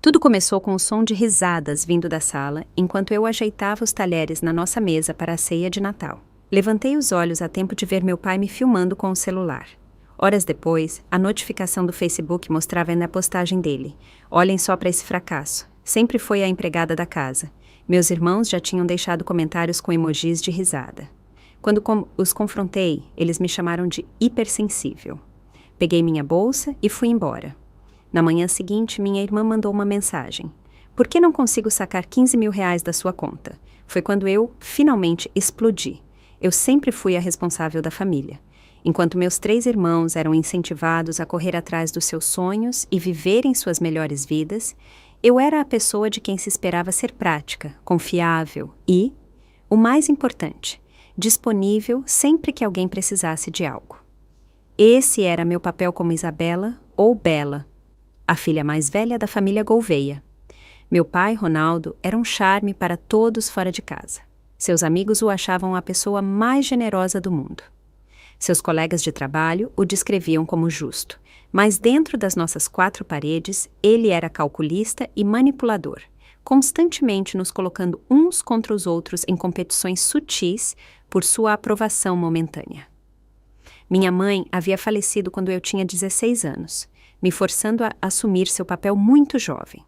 Tudo começou com o som de risadas vindo da sala, enquanto eu ajeitava os talheres na nossa mesa para a ceia de Natal. Levantei os olhos a tempo de ver meu pai me filmando com o celular. Horas depois, a notificação do Facebook mostrava na postagem dele: "Olhem só para esse fracasso. Sempre foi a empregada da casa." Meus irmãos já tinham deixado comentários com emojis de risada. Quando os confrontei, eles me chamaram de hipersensível. Peguei minha bolsa e fui embora. Na manhã seguinte, minha irmã mandou uma mensagem: "Por que não consigo sacar R$ 15.000 da sua conta?" Foi quando eu, finalmente, explodi. Eu sempre fui a responsável da família. Enquanto meus 3 irmãos eram incentivados a correr atrás dos seus sonhos e viverem suas melhores vidas, eu era a pessoa de quem se esperava ser prática, confiável e, o mais importante, disponível sempre que alguém precisasse de algo. Esse era meu papel como Isabela, ou Bela, a filha mais velha da família Gouveia. Meu pai, Ronaldo, era um charme para todos fora de casa. Seus amigos o achavam a pessoa mais generosa do mundo. Seus colegas de trabalho o descreviam como justo, mas dentro das nossas 4 paredes, ele era calculista e manipulador, constantemente nos colocando uns contra os outros em competições sutis por sua aprovação momentânea. Minha mãe havia falecido quando eu tinha 16 anos, me forçando a assumir seu papel muito jovem.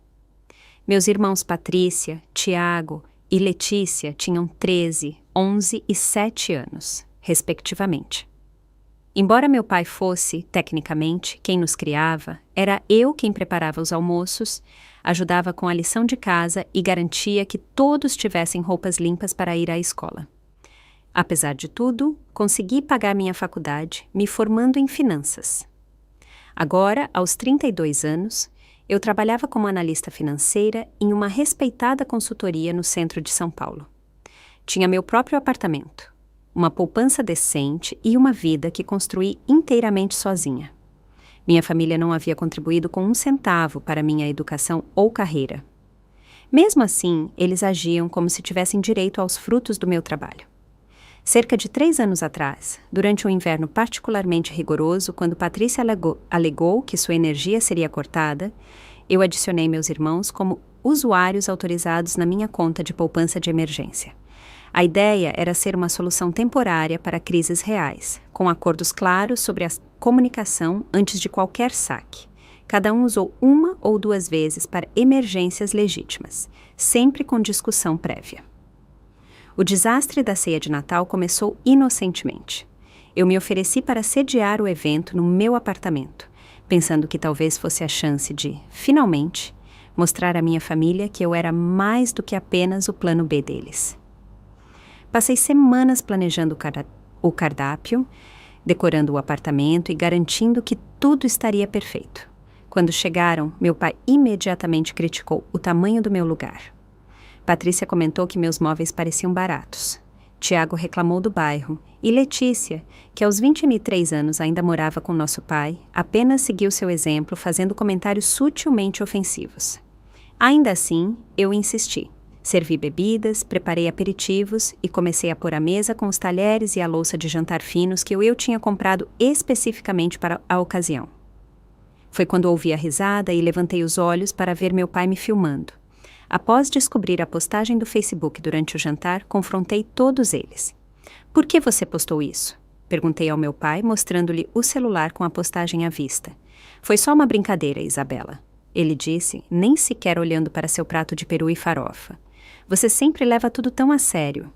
Meus irmãos Patrícia, Tiago e Letícia tinham 13, 11 e 7 anos, respectivamente. Embora meu pai fosse, tecnicamente, quem nos criava, era eu quem preparava os almoços, ajudava com a lição de casa e garantia que todos tivessem roupas limpas para ir à escola. Apesar de tudo, consegui pagar minha faculdade, me formando em finanças. Agora, aos 32 anos, eu trabalhava como analista financeira em uma respeitada consultoria no centro de São Paulo. Tinha meu próprio apartamento, uma poupança decente e uma vida que construí inteiramente sozinha. Minha família não havia contribuído com um centavo para minha educação ou carreira. Mesmo assim, eles agiam como se tivessem direito aos frutos do meu trabalho. Cerca de 3 anos atrás, durante um inverno particularmente rigoroso, quando Patrícia alegou que sua energia seria cortada, eu adicionei meus irmãos como usuários autorizados na minha conta de poupança de emergência. A ideia era ser uma solução temporária para crises reais, com acordos claros sobre a comunicação antes de qualquer saque. Cada um usou 1 ou 2 vezes para emergências legítimas, sempre com discussão prévia. O desastre da ceia de Natal começou inocentemente. Eu me ofereci para sediar o evento no meu apartamento, pensando que talvez fosse a chance de, finalmente, mostrar à minha família que eu era mais do que apenas o plano B deles. Passei semanas planejando o cardápio, decorando o apartamento e garantindo que tudo estaria perfeito. Quando chegaram, meu pai imediatamente criticou o tamanho do meu lugar. Patrícia comentou que meus móveis pareciam baratos. Tiago reclamou do bairro e Letícia, que aos 23 anos ainda morava com nosso pai, apenas seguiu seu exemplo fazendo comentários sutilmente ofensivos. Ainda assim, eu insisti. Servi bebidas, preparei aperitivos e comecei a pôr a mesa com os talheres e a louça de jantar finos que eu tinha comprado especificamente para a ocasião. Foi quando ouvi a risada e levantei os olhos para ver meu pai me filmando. Após descobrir a postagem do Facebook durante o jantar, confrontei todos eles. "Por que você postou isso?" Perguntei ao meu pai, mostrando-lhe o celular com a postagem à vista. "Foi só uma brincadeira, Isabela," ele disse, nem sequer olhando para seu prato de peru e farofa. "Você sempre leva tudo tão a sério."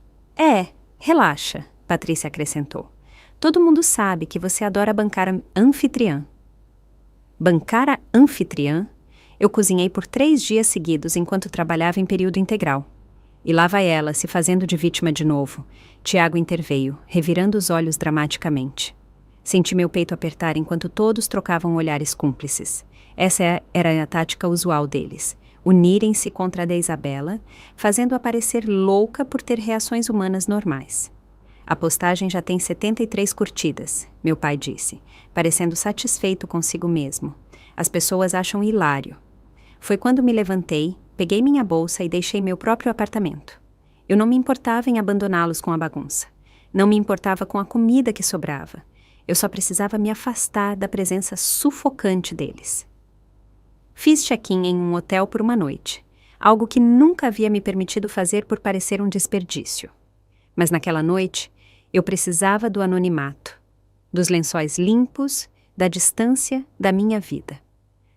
Relaxa, Patrícia acrescentou. "Todo mundo sabe que você adora bancar a anfitriã." Bancar a anfitriã? Eu cozinhei por 3 dias seguidos enquanto trabalhava em período integral. E lá vai ela, se fazendo de vítima de novo. Tiago interveio, revirando os olhos dramaticamente. Senti meu peito apertar enquanto todos trocavam olhares cúmplices. Essa era a tática usual deles. Unirem-se contra a da Isabela, fazendo-a parecer louca por ter reações humanas normais. "A postagem já tem 73 curtidas", meu pai disse, parecendo satisfeito consigo mesmo. "As pessoas acham hilário." Foi quando me levantei, peguei minha bolsa e deixei meu próprio apartamento. Eu não me importava em abandoná-los com a bagunça. Não me importava com a comida que sobrava. Eu só precisava me afastar da presença sufocante deles. Fiz check-in em um hotel por uma noite, algo que nunca havia me permitido fazer por parecer um desperdício. Mas naquela noite, eu precisava do anonimato, dos lençóis limpos, da distância da minha vida.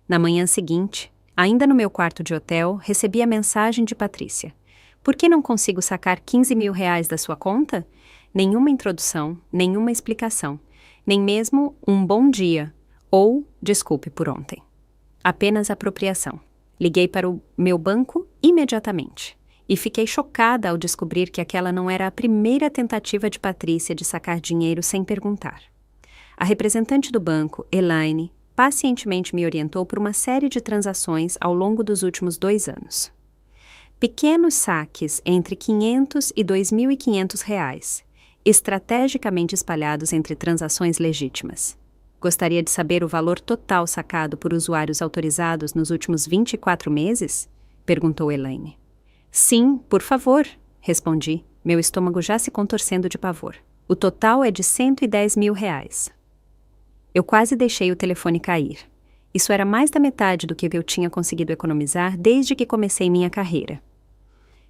Na manhã seguinte, ainda no meu quarto de hotel, recebi a mensagem de Patrícia. Por que não consigo sacar 15 mil reais da sua conta? Nenhuma introdução, nenhuma explicação, nem mesmo um bom dia ou desculpe por ontem. Apenas apropriação. Liguei para o meu banco imediatamente e fiquei chocada ao descobrir que aquela não era a primeira tentativa de Patrícia de sacar dinheiro sem perguntar. A representante do banco, Elaine, pacientemente me orientou por uma série de transações ao longo dos últimos 2 anos. Pequenos saques entre R$500 e R$2.500, estrategicamente espalhados entre transações legítimas. Gostaria de saber o valor total sacado por usuários autorizados nos últimos 24 meses? Perguntou Elaine. Sim, por favor, respondi, meu estômago já se contorcendo de pavor. O total é de R$110 mil. Eu quase deixei o telefone cair. Isso era mais da metade do que eu tinha conseguido economizar desde que comecei minha carreira.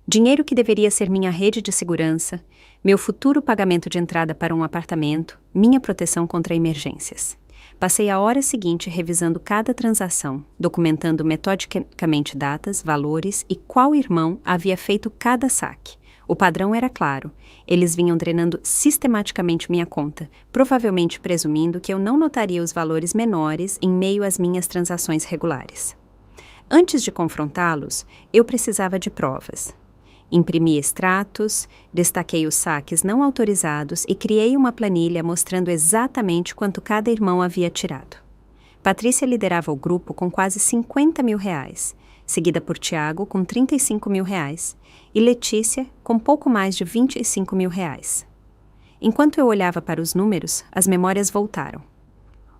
Dinheiro que deveria ser minha rede de segurança, meu futuro pagamento de entrada para um apartamento, minha proteção contra emergências. Passei a hora seguinte revisando cada transação, documentando metodicamente datas, valores e qual irmão havia feito cada saque. O padrão era claro. Eles vinham drenando sistematicamente minha conta, provavelmente presumindo que eu não notaria os valores menores em meio às minhas transações regulares. Antes de confrontá-los, eu precisava de provas. Imprimi extratos, destaquei os saques não autorizados e criei uma planilha mostrando exatamente quanto cada irmão havia tirado. Patrícia liderava o grupo com quase R$50 mil, seguida por Tiago com R$35 mil e Letícia com pouco mais de R$25 mil. Enquanto eu olhava para os números, as memórias voltaram.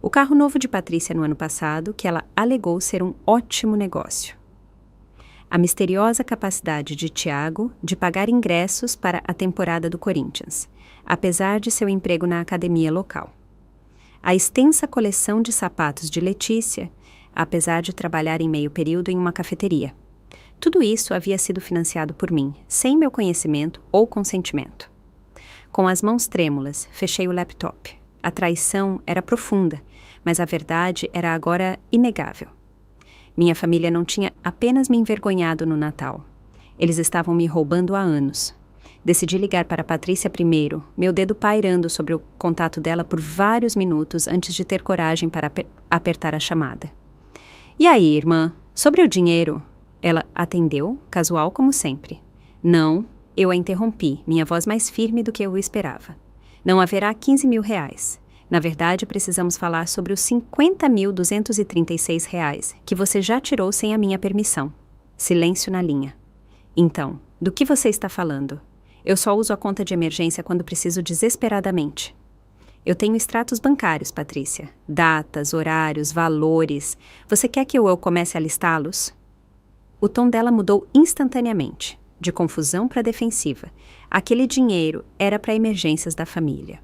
O carro novo de Patrícia no ano passado, que ela alegou ser um ótimo negócio. A misteriosa capacidade de Tiago de pagar ingressos para a temporada do Corinthians, apesar de seu emprego na academia local. A extensa coleção de sapatos de Letícia, apesar de trabalhar em meio período em uma cafeteria. Tudo isso havia sido financiado por mim, sem meu conhecimento ou consentimento. Com as mãos trêmulas, fechei o laptop. A traição era profunda, mas a verdade era agora inegável. Minha família não tinha apenas me envergonhado no Natal. Eles estavam me roubando há anos. Decidi ligar para Patrícia primeiro, meu dedo pairando sobre o contato dela por vários minutos antes de ter coragem para apertar a chamada. E aí, irmã? Sobre o dinheiro? Ela atendeu, casual como sempre. Não, eu a interrompi, minha voz mais firme do que eu esperava. Não haverá 15 mil reais. Na verdade, precisamos falar sobre os 50.236 reais que você já tirou sem a minha permissão. Silêncio na linha. Então, do que você está falando? Eu só uso a conta de emergência quando preciso desesperadamente. Eu tenho extratos bancários, Patrícia. Datas, horários, valores. Você quer que eu comece a listá-los? O tom dela mudou instantaneamente, de confusão para defensiva. Aquele dinheiro era para emergências da família.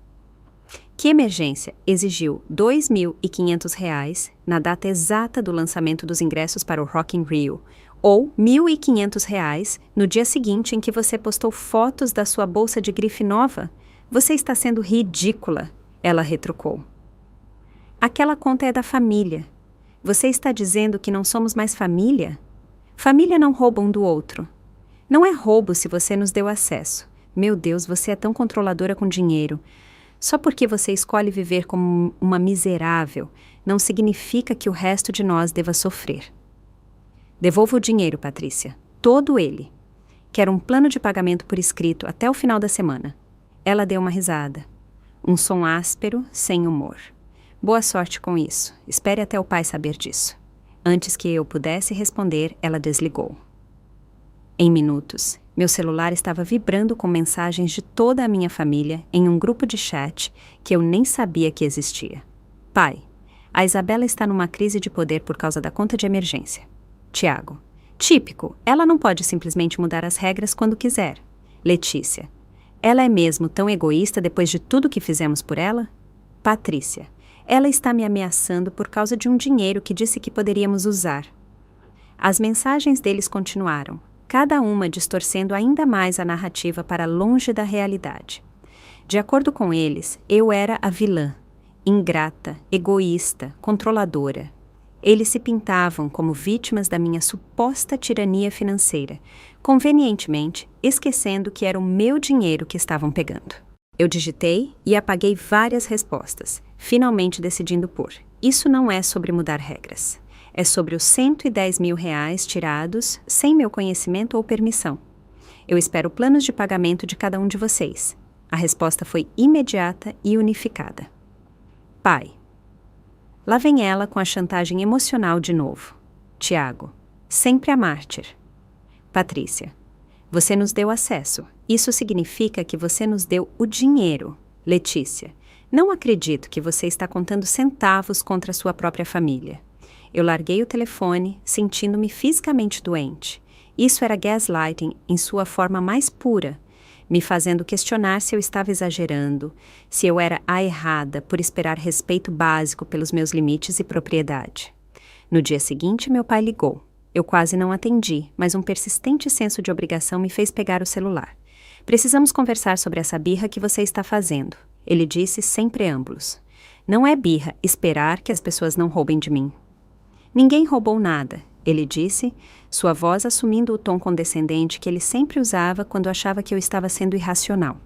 Que emergência exigiu R$2.500 na data exata do lançamento dos ingressos para o Rock in Rio, ou R$1.500 no dia seguinte em que você postou fotos da sua bolsa de grife nova? Você está sendo ridícula, ela retrucou. Aquela conta é da família. Você está dizendo que não somos mais família? Família não rouba um do outro. Não é roubo se você nos deu acesso. Meu Deus, você é tão controladora com dinheiro. Só porque você escolhe viver como uma miserável, não significa que o resto de nós deva sofrer. Devolva o dinheiro, Patrícia. Todo ele. Quero um plano de pagamento por escrito até o final da semana. Ela deu uma risada. Um som áspero, sem humor. Boa sorte com isso. Espere até o pai saber disso. Antes que eu pudesse responder, ela desligou. Em minutos, meu celular estava vibrando com mensagens de toda a minha família em um grupo de chat que eu nem sabia que existia. Pai, a Isabela está numa crise de poder por causa da conta de emergência. Tiago, típico, ela não pode simplesmente mudar as regras quando quiser. Letícia, ela é mesmo tão egoísta depois de tudo que fizemos por ela? Patrícia, ela está me ameaçando por causa de um dinheiro que disse que poderíamos usar. As mensagens deles continuaram, cada uma distorcendo ainda mais a narrativa para longe da realidade. De acordo com eles, eu era a vilã, ingrata, egoísta, controladora. Eles se pintavam como vítimas da minha suposta tirania financeira, convenientemente esquecendo que era o meu dinheiro que estavam pegando. Eu digitei e apaguei várias respostas, finalmente decidindo por: isso não é sobre mudar regras. É sobre os R$ 110.000 tirados sem meu conhecimento ou permissão. Eu espero planos de pagamento de cada um de vocês. A resposta foi imediata e unificada. Pai. Lá vem ela com a chantagem emocional de novo. Tiago. Sempre a mártir. Patrícia. Você nos deu acesso. Isso significa que você nos deu o dinheiro. Letícia. Não acredito que você está contando centavos contra sua própria família. Eu larguei o telefone, sentindo-me fisicamente doente. Isso era gaslighting em sua forma mais pura, me fazendo questionar se eu estava exagerando, se eu era a errada por esperar respeito básico pelos meus limites e propriedade. No dia seguinte, meu pai ligou. Eu quase não atendi, mas um persistente senso de obrigação me fez pegar o celular. Precisamos conversar sobre essa birra que você está fazendo, ele disse sem preâmbulos. Não é birra esperar que as pessoas não roubem de mim. Ninguém roubou nada, ele disse, sua voz assumindo o tom condescendente que ele sempre usava quando achava que eu estava sendo irracional.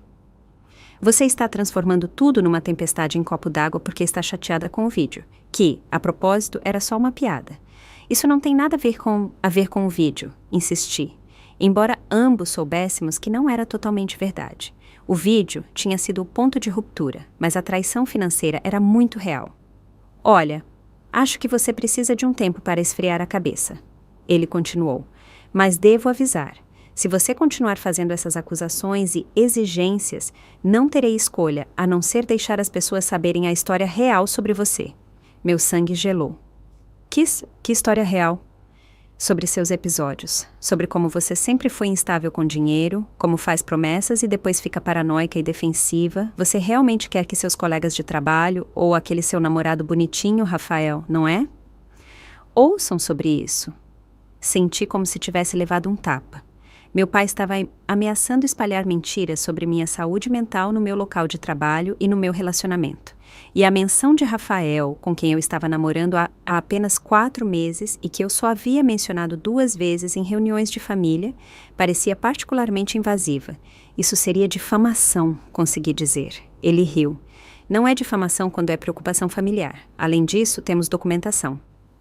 Você está transformando tudo numa tempestade em copo d'água porque está chateada com o vídeo, que, a propósito, era só uma piada. Isso não tem nada a ver com o vídeo, insisti, embora ambos soubéssemos que não era totalmente verdade. O vídeo tinha sido o ponto de ruptura, mas a traição financeira era muito real. Olha, acho que você precisa de um tempo para esfriar a cabeça. Ele continuou. Mas devo avisar. Se você continuar fazendo essas acusações e exigências, não terei escolha a não ser deixar as pessoas saberem a história real sobre você. Meu sangue gelou. Que história real? Sobre seus episódios. Sobre como você sempre foi instável com dinheiro, como faz promessas e depois fica paranoica e defensiva. Você realmente quer que seus colegas de trabalho ou aquele seu namorado bonitinho, Rafael, não é? Ouçam sobre isso. Senti como se tivesse levado um tapa. Meu pai estava ameaçando espalhar mentiras sobre minha saúde mental no meu local de trabalho e no meu relacionamento. E a menção de Rafael, com quem eu estava namorando há apenas 4 meses e que eu só havia mencionado 2 vezes em reuniões de família, parecia particularmente invasiva. Isso seria difamação, consegui dizer. Ele riu. Não é difamação quando é preocupação familiar. Além disso, temos documentação.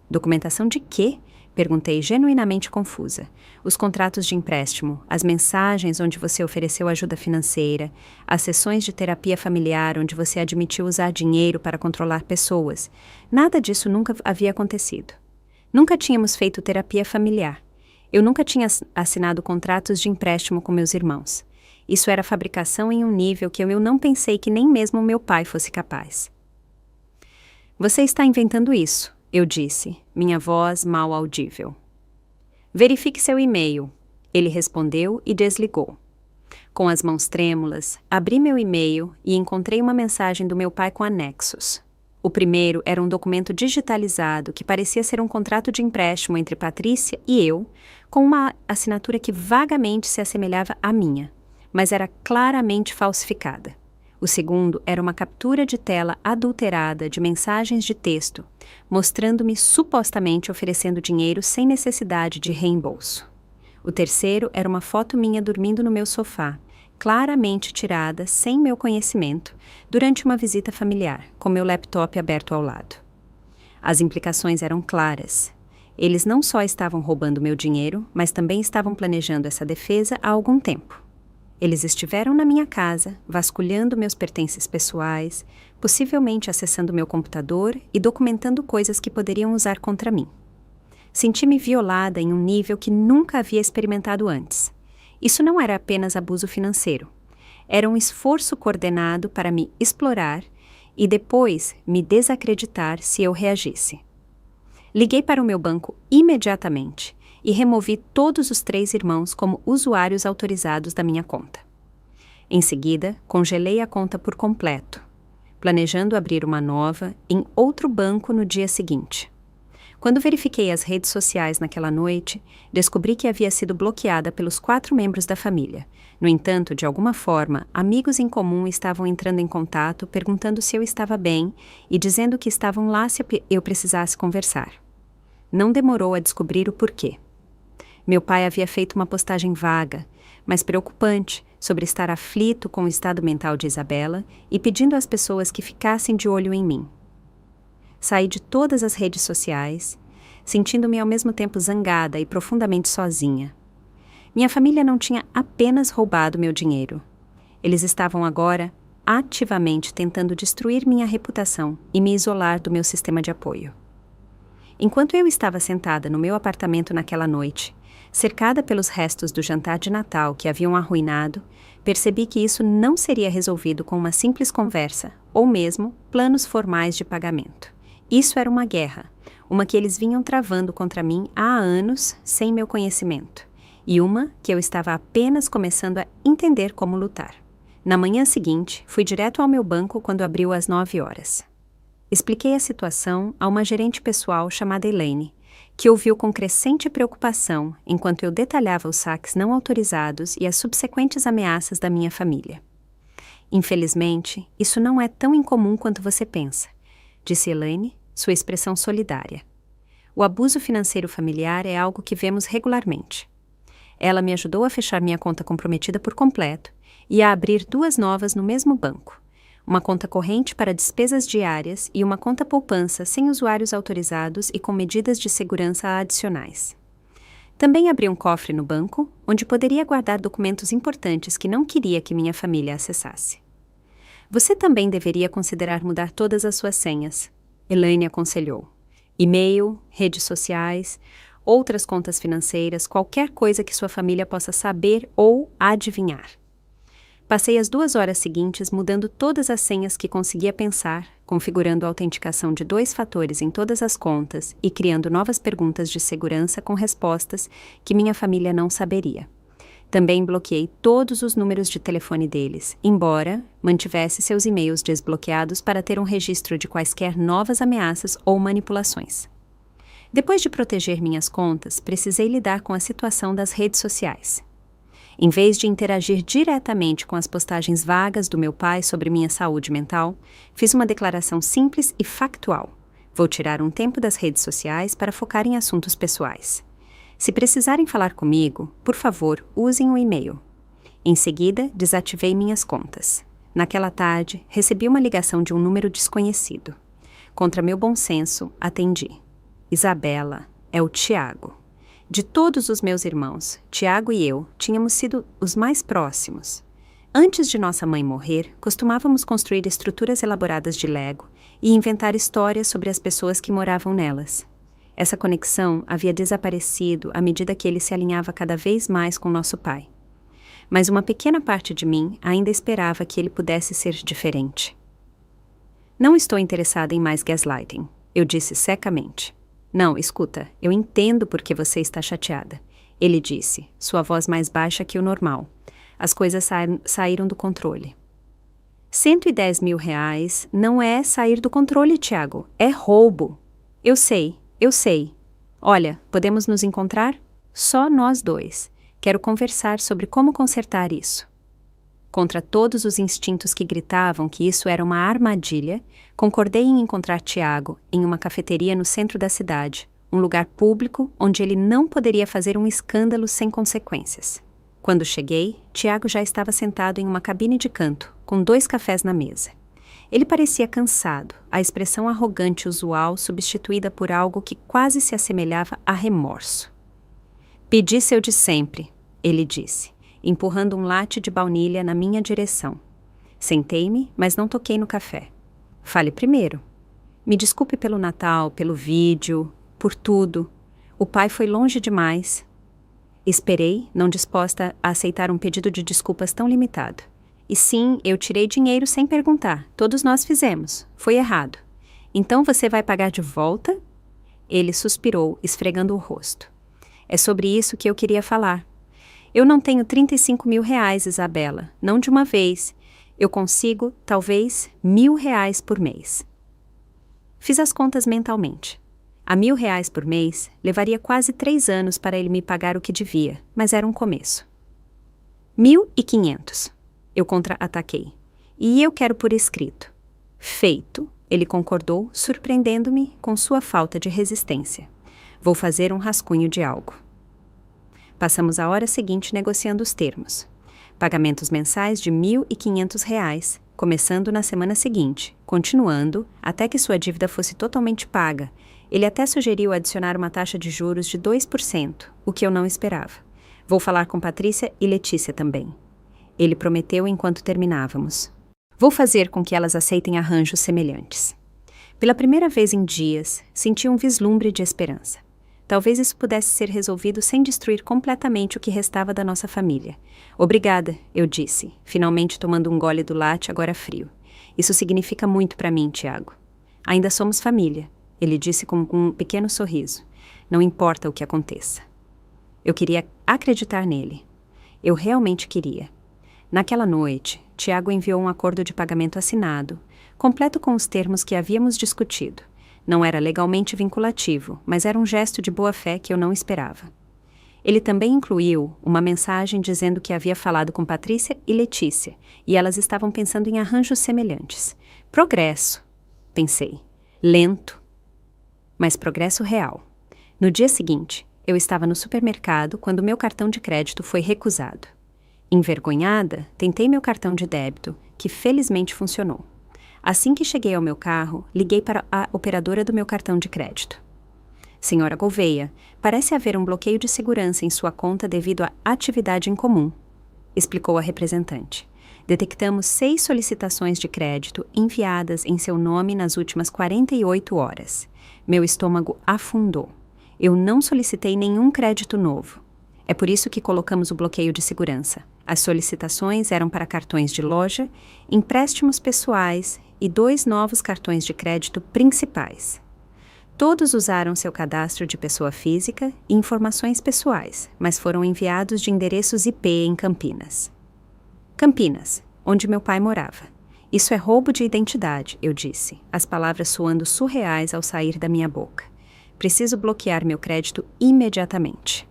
Documentação de quê? Perguntei genuinamente confusa. Os contratos de empréstimo, as mensagens onde você ofereceu ajuda financeira, as sessões de terapia familiar onde você admitiu usar dinheiro para controlar pessoas. Nada disso nunca havia acontecido. Nunca tínhamos feito terapia familiar. Eu nunca tinha assinado contratos de empréstimo com meus irmãos. Isso era fabricação em um nível que eu não pensei que nem mesmo meu pai fosse capaz. Você está inventando isso, eu disse, minha voz mal audível. Verifique seu e-mail. Ele respondeu e desligou. Com as mãos trêmulas, abri meu e-mail e encontrei uma mensagem do meu pai com anexos. O primeiro era um documento digitalizado que parecia ser um contrato de empréstimo entre Patrícia e eu, com uma assinatura que vagamente se assemelhava à minha, mas era claramente falsificada. O segundo era uma captura de tela adulterada de mensagens de texto, mostrando-me supostamente oferecendo dinheiro sem necessidade de reembolso. O terceiro era uma foto minha dormindo no meu sofá, claramente tirada, sem meu conhecimento, durante uma visita familiar, com meu laptop aberto ao lado. As implicações eram claras. Eles não só estavam roubando meu dinheiro, mas também estavam planejando essa defesa há algum tempo. Eles estiveram na minha casa, vasculhando meus pertences pessoais, possivelmente acessando meu computador e documentando coisas que poderiam usar contra mim. Senti-me violada em um nível que nunca havia experimentado antes. Isso não era apenas abuso financeiro. Era um esforço coordenado para me explorar e depois me desacreditar se eu reagisse. Liguei para o meu banco imediatamente e removi todos os 3 irmãos como usuários autorizados da minha conta. Em seguida, congelei a conta por completo, planejando abrir uma nova em outro banco no dia seguinte. Quando verifiquei as redes sociais naquela noite, descobri que havia sido bloqueada pelos 4 membros da família. No entanto, de alguma forma, amigos em comum estavam entrando em contato, perguntando se eu estava bem e dizendo que estavam lá se eu precisasse conversar. Não demorou a descobrir o porquê. Meu pai havia feito uma postagem vaga, mas preocupante, sobre estar aflito com o estado mental de Isabela e pedindo às pessoas que ficassem de olho em mim. Saí de todas as redes sociais, sentindo-me ao mesmo tempo zangada e profundamente sozinha. Minha família não tinha apenas roubado meu dinheiro. Eles estavam agora ativamente tentando destruir minha reputação e me isolar do meu sistema de apoio. Enquanto eu estava sentada no meu apartamento naquela noite, cercada pelos restos do jantar de Natal que haviam arruinado, percebi que isso não seria resolvido com uma simples conversa ou mesmo planos formais de pagamento. Isso era uma guerra, uma que eles vinham travando contra mim há anos sem meu conhecimento, e uma que eu estava apenas começando a entender como lutar. Na manhã seguinte, fui direto ao meu banco quando abriu às 9 horas. Expliquei a situação a uma gerente pessoal chamada Elaine, que ouviu com crescente preocupação enquanto eu detalhava os saques não autorizados e as subsequentes ameaças da minha família. Infelizmente, isso não é tão incomum quanto você pensa, disse Elaine, sua expressão solidária. O abuso financeiro familiar é algo que vemos regularmente. Ela me ajudou a fechar minha conta comprometida por completo e a abrir 2 novas no mesmo banco, uma conta corrente para despesas diárias e uma conta poupança sem usuários autorizados e com medidas de segurança adicionais. Também abri um cofre no banco, onde poderia guardar documentos importantes que não queria que minha família acessasse. Você também deveria considerar mudar todas as suas senhas, Elaine aconselhou. E-mail, redes sociais, outras contas financeiras, qualquer coisa que sua família possa saber ou adivinhar. Passei as 2 horas seguintes mudando todas as senhas que conseguia pensar, configurando a autenticação de 2 fatores em todas as contas e criando novas perguntas de segurança com respostas que minha família não saberia. Também bloqueei todos os números de telefone deles, embora mantivesse seus e-mails desbloqueados para ter um registro de quaisquer novas ameaças ou manipulações. Depois de proteger minhas contas, precisei lidar com a situação das redes sociais. Em vez de interagir diretamente com as postagens vagas do meu pai sobre minha saúde mental, fiz uma declaração simples e factual. Vou tirar um tempo das redes sociais para focar em assuntos pessoais. Se precisarem falar comigo, por favor, usem o e-mail. Em seguida, desativei minhas contas. Naquela tarde, recebi uma ligação de um número desconhecido. Contra meu bom senso, atendi. Isabela, é o Tiago. De todos os meus irmãos, Tiago e eu tínhamos sido os mais próximos. Antes de nossa mãe morrer, costumávamos construir estruturas elaboradas de Lego e inventar histórias sobre as pessoas que moravam nelas. Essa conexão havia desaparecido à medida que ele se alinhava cada vez mais com nosso pai. Mas uma pequena parte de mim ainda esperava que ele pudesse ser diferente. Não estou interessada em mais gaslighting, eu disse secamente. Não, escuta, eu entendo por que você está chateada. Ele disse, sua voz mais baixa que o normal. As coisas saíram do controle. 110 mil reais não é sair do controle, Tiago. É roubo. Eu sei. Olha, podemos nos encontrar? Só nós 2. Quero conversar sobre como consertar isso. Contra todos os instintos que gritavam que isso era uma armadilha, concordei em encontrar Tiago em uma cafeteria no centro da cidade, um lugar público onde ele não poderia fazer um escândalo sem consequências. Quando cheguei, Tiago já estava sentado em uma cabine de canto, com 2 cafés na mesa. Ele parecia cansado, a expressão arrogante usual substituída por algo que quase se assemelhava a remorso. Pedi seu de sempre, ele disse, empurrando um latte de baunilha na minha direção. Sentei-me, mas não toquei no café. Fale primeiro. Me desculpe pelo Natal, pelo vídeo, por tudo. O pai foi longe demais. Esperei, não disposta a aceitar um pedido de desculpas tão limitado. E sim, eu tirei dinheiro sem perguntar. Todos nós fizemos. Foi errado. Então você vai pagar de volta? Ele suspirou, esfregando o rosto. É sobre isso que eu queria falar. Eu não tenho 35 mil reais, Isabela. Não de uma vez. Eu consigo, talvez, 1.000 reais por mês. Fiz as contas mentalmente. A R$ 1.000 por mês, levaria quase 3 anos para ele me pagar o que devia, mas era um começo. 1.500, eu contra-ataquei. E eu quero por escrito. Feito, ele concordou, surpreendendo-me com sua falta de resistência. Vou fazer um rascunho de algo. Passamos a hora seguinte negociando os termos. Pagamentos mensais de R$ 1.500, começando na semana seguinte, continuando até que sua dívida fosse totalmente paga. Ele até sugeriu adicionar uma taxa de juros de 2%, o que eu não esperava. Vou falar com Patrícia e Letícia também. Ele prometeu enquanto terminávamos. Vou fazer com que elas aceitem arranjos semelhantes. Pela primeira vez em dias, senti um vislumbre de esperança. Talvez isso pudesse ser resolvido sem destruir completamente o que restava da nossa família. Obrigada, eu disse, finalmente tomando um gole do latte agora frio. Isso significa muito para mim, Tiago. Ainda somos família, ele disse com um pequeno sorriso. Não importa o que aconteça. Eu queria acreditar nele. Eu realmente queria. Naquela noite, Tiago enviou um acordo de pagamento assinado, completo com os termos que havíamos discutido. Não era legalmente vinculativo, mas era um gesto de boa-fé que eu não esperava. Ele também incluiu uma mensagem dizendo que havia falado com Patrícia e Letícia, e elas estavam pensando em arranjos semelhantes. Progresso, pensei. Lento, mas progresso real. No dia seguinte, eu estava no supermercado quando meu cartão de crédito foi recusado. Envergonhada, tentei meu cartão de débito, que felizmente funcionou. Assim que cheguei ao meu carro, liguei para a operadora do meu cartão de crédito. Senhora Gouveia, parece haver um bloqueio de segurança em sua conta devido à atividade em comum, explicou a representante. Detectamos 6 solicitações de crédito enviadas em seu nome nas últimas 48 horas. Meu estômago afundou. Eu não solicitei nenhum crédito novo. É por isso que colocamos o bloqueio de segurança. As solicitações eram para cartões de loja, empréstimos pessoais e 2 novos cartões de crédito principais. Todos usaram seu cadastro de pessoa física e informações pessoais, mas foram enviados de endereços IP em Campinas. Campinas, onde meu pai morava. Isso é roubo de identidade, eu disse, as palavras soando surreais ao sair da minha boca. Preciso bloquear meu crédito imediatamente.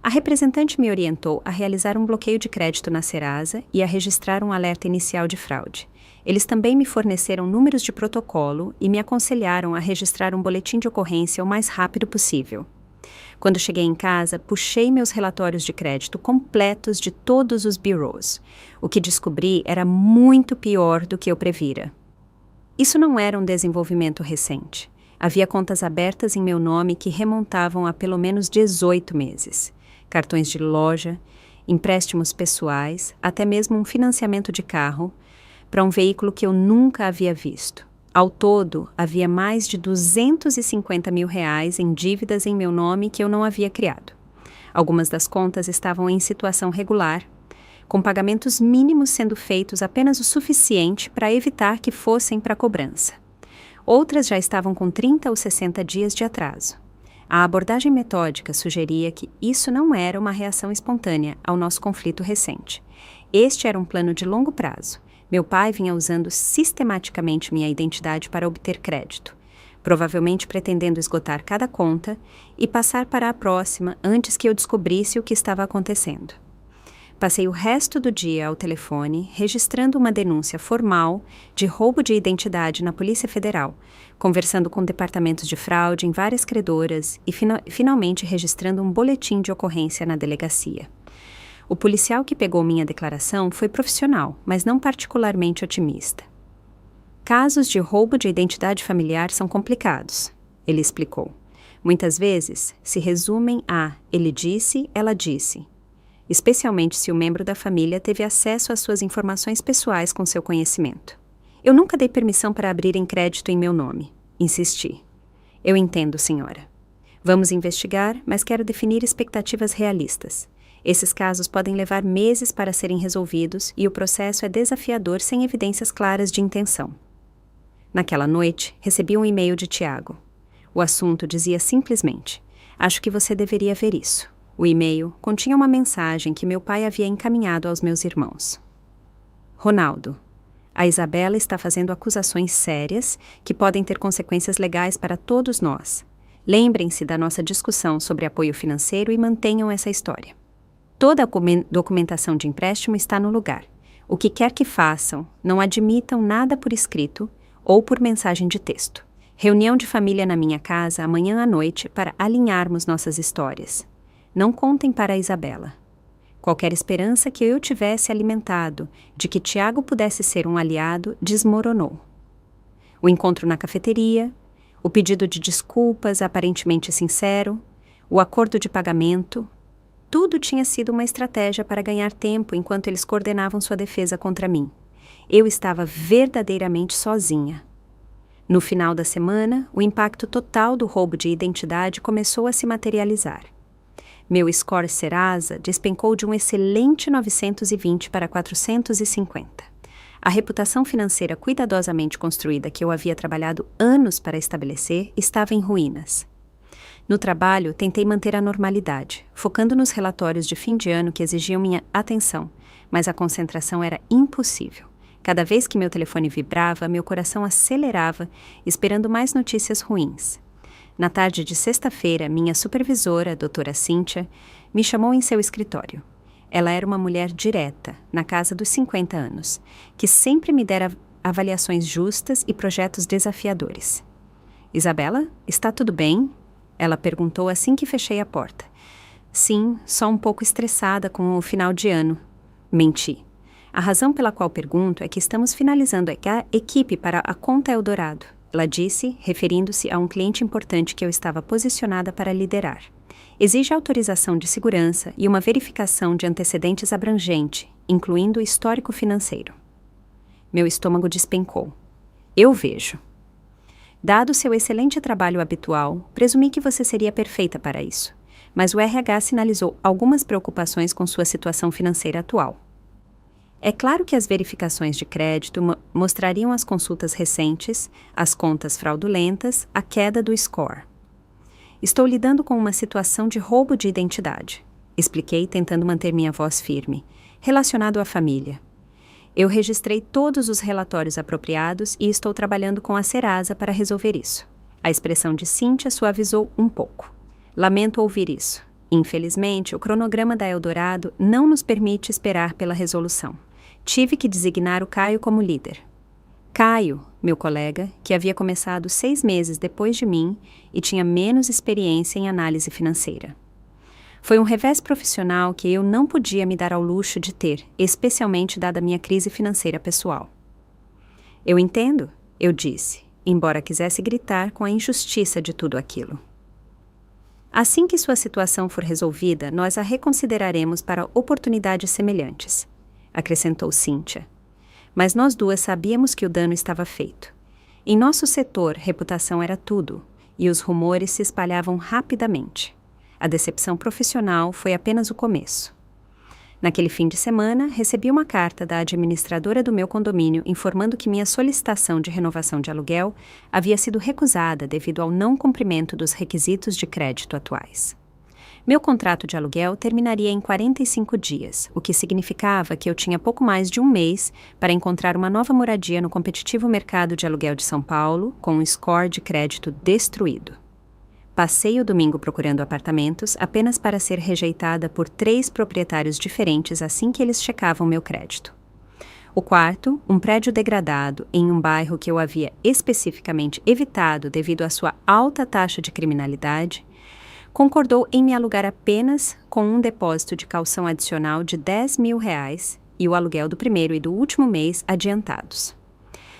A representante me orientou a realizar um bloqueio de crédito na Serasa e a registrar um alerta inicial de fraude. Eles também me forneceram números de protocolo e me aconselharam a registrar um boletim de ocorrência o mais rápido possível. Quando cheguei em casa, puxei meus relatórios de crédito completos de todos os bureaus. O que descobri era muito pior do que eu previra. Isso não era um desenvolvimento recente. Havia contas abertas em meu nome que remontavam a pelo menos 18 meses. Cartões de loja, empréstimos pessoais, até mesmo um financiamento de carro, para um veículo que eu nunca havia visto. Ao todo, havia mais de R$250 mil em dívidas em meu nome que eu não havia criado. Algumas das contas estavam em situação regular, com pagamentos mínimos sendo feitos apenas o suficiente para evitar que fossem para cobrança. Outras já estavam com 30 ou 60 dias de atraso. A abordagem metódica sugeria que isso não era uma reação espontânea ao nosso conflito recente. Este era um plano de longo prazo. Meu pai vinha usando sistematicamente minha identidade para obter crédito, provavelmente pretendendo esgotar cada conta e passar para a próxima antes que eu descobrisse o que estava acontecendo. Passei o resto do dia ao telefone registrando uma denúncia formal de roubo de identidade na Polícia Federal, conversando com departamentos de fraude em várias credoras e finalmente registrando um boletim de ocorrência na delegacia. O policial que pegou minha declaração foi profissional, mas não particularmente otimista. Casos de roubo de identidade familiar são complicados, ele explicou. Muitas vezes se resumem a ele disse, ela disse, especialmente se o membro da família teve acesso às suas informações pessoais com seu conhecimento. Eu nunca dei permissão para abrirem crédito em meu nome, insisti. Eu entendo, senhora. Vamos investigar, mas quero definir expectativas realistas. Esses casos podem levar meses para serem resolvidos e o processo é desafiador sem evidências claras de intenção. Naquela noite, recebi um e-mail de Tiago. O assunto dizia simplesmente: acho que você deveria ver isso. O e-mail continha uma mensagem que meu pai havia encaminhado aos meus irmãos. Ronaldo, A Isabela está fazendo acusações sérias que podem ter consequências legais para todos nós. Lembrem-se da nossa discussão sobre apoio financeiro e mantenham essa história. Toda a documentação de empréstimo está no lugar. O que quer que façam, não admitam nada por escrito ou por mensagem de texto. Reunião de família na minha casa amanhã à noite para alinharmos nossas histórias. Não contem para a Isabela. Qualquer esperança que eu tivesse alimentado de que Tiago pudesse ser um aliado desmoronou. O encontro na cafeteria, o pedido de desculpas aparentemente sincero, o acordo de pagamento, tudo tinha sido uma estratégia para ganhar tempo enquanto eles coordenavam sua defesa contra mim. Eu estava verdadeiramente sozinha. No final da semana, o impacto total do roubo de identidade começou a se materializar. Meu score Serasa despencou de um excelente 920 para 450. A reputação financeira cuidadosamente construída que eu havia trabalhado anos para estabelecer estava em ruínas. No trabalho, tentei manter a normalidade, focando nos relatórios de fim de ano que exigiam minha atenção, mas a concentração era impossível. Cada vez que meu telefone vibrava, meu coração acelerava, esperando mais notícias ruins. Na tarde de sexta-feira, minha supervisora, a doutora Cíntia, me chamou em seu escritório. Ela era uma mulher direta, na casa dos 50 anos, que sempre me dera avaliações justas e projetos desafiadores. Isabela, está tudo bem? Ela perguntou assim que fechei a porta. Sim, só um pouco estressada com o final de ano. Menti. A razão pela qual pergunto é que estamos finalizando a equipe para a Conta Eldorado. Ela disse, referindo-se a um cliente importante que eu estava posicionada para liderar. Exige autorização de segurança e uma verificação de antecedentes abrangente, incluindo o histórico financeiro. Meu estômago despencou. Eu vejo. Dado seu excelente trabalho habitual, presumi que você seria perfeita para isso, mas o RH sinalizou algumas preocupações com sua situação financeira atual. É claro que as verificações de crédito mostrariam as consultas recentes, as contas fraudulentas, a queda do score. Estou lidando com uma situação de roubo de identidade, expliquei tentando manter minha voz firme, relacionado à família. Eu registrei todos os relatórios apropriados e estou trabalhando com a Serasa para resolver isso. A expressão de Cíntia suavizou um pouco. Lamento ouvir isso. Infelizmente, o cronograma da Eldorado não nos permite esperar pela resolução. Tive que designar o Caio como líder. Caio, meu colega, que havia começado 6 meses depois de mim e tinha menos experiência em análise financeira. Foi um revés profissional que eu não podia me dar ao luxo de ter, especialmente dada a minha crise financeira pessoal. Eu entendo, eu disse, embora quisesse gritar com a injustiça de tudo aquilo. Assim que sua situação for resolvida, nós a reconsideraremos para oportunidades semelhantes, acrescentou Cíntia. Mas nós duas sabíamos que o dano estava feito. Em nosso setor, reputação era tudo, e os rumores se espalhavam rapidamente. A decepção profissional foi apenas o começo. Naquele fim de semana, recebi uma carta da administradora do meu condomínio informando que minha solicitação de renovação de aluguel havia sido recusada devido ao não cumprimento dos requisitos de crédito atuais. Meu contrato de aluguel terminaria em 45 dias, o que significava que eu tinha pouco mais de um mês para encontrar uma nova moradia no competitivo mercado de aluguel de São Paulo, com um score de crédito destruído. Passei o domingo procurando apartamentos apenas para ser rejeitada por 3 proprietários diferentes assim que eles checavam meu crédito. O quarto, um prédio degradado em um bairro que eu havia especificamente evitado devido à sua alta taxa de criminalidade, concordou em me alugar apenas com um depósito de caução adicional de R$10.000 e o aluguel do primeiro e do último mês adiantados.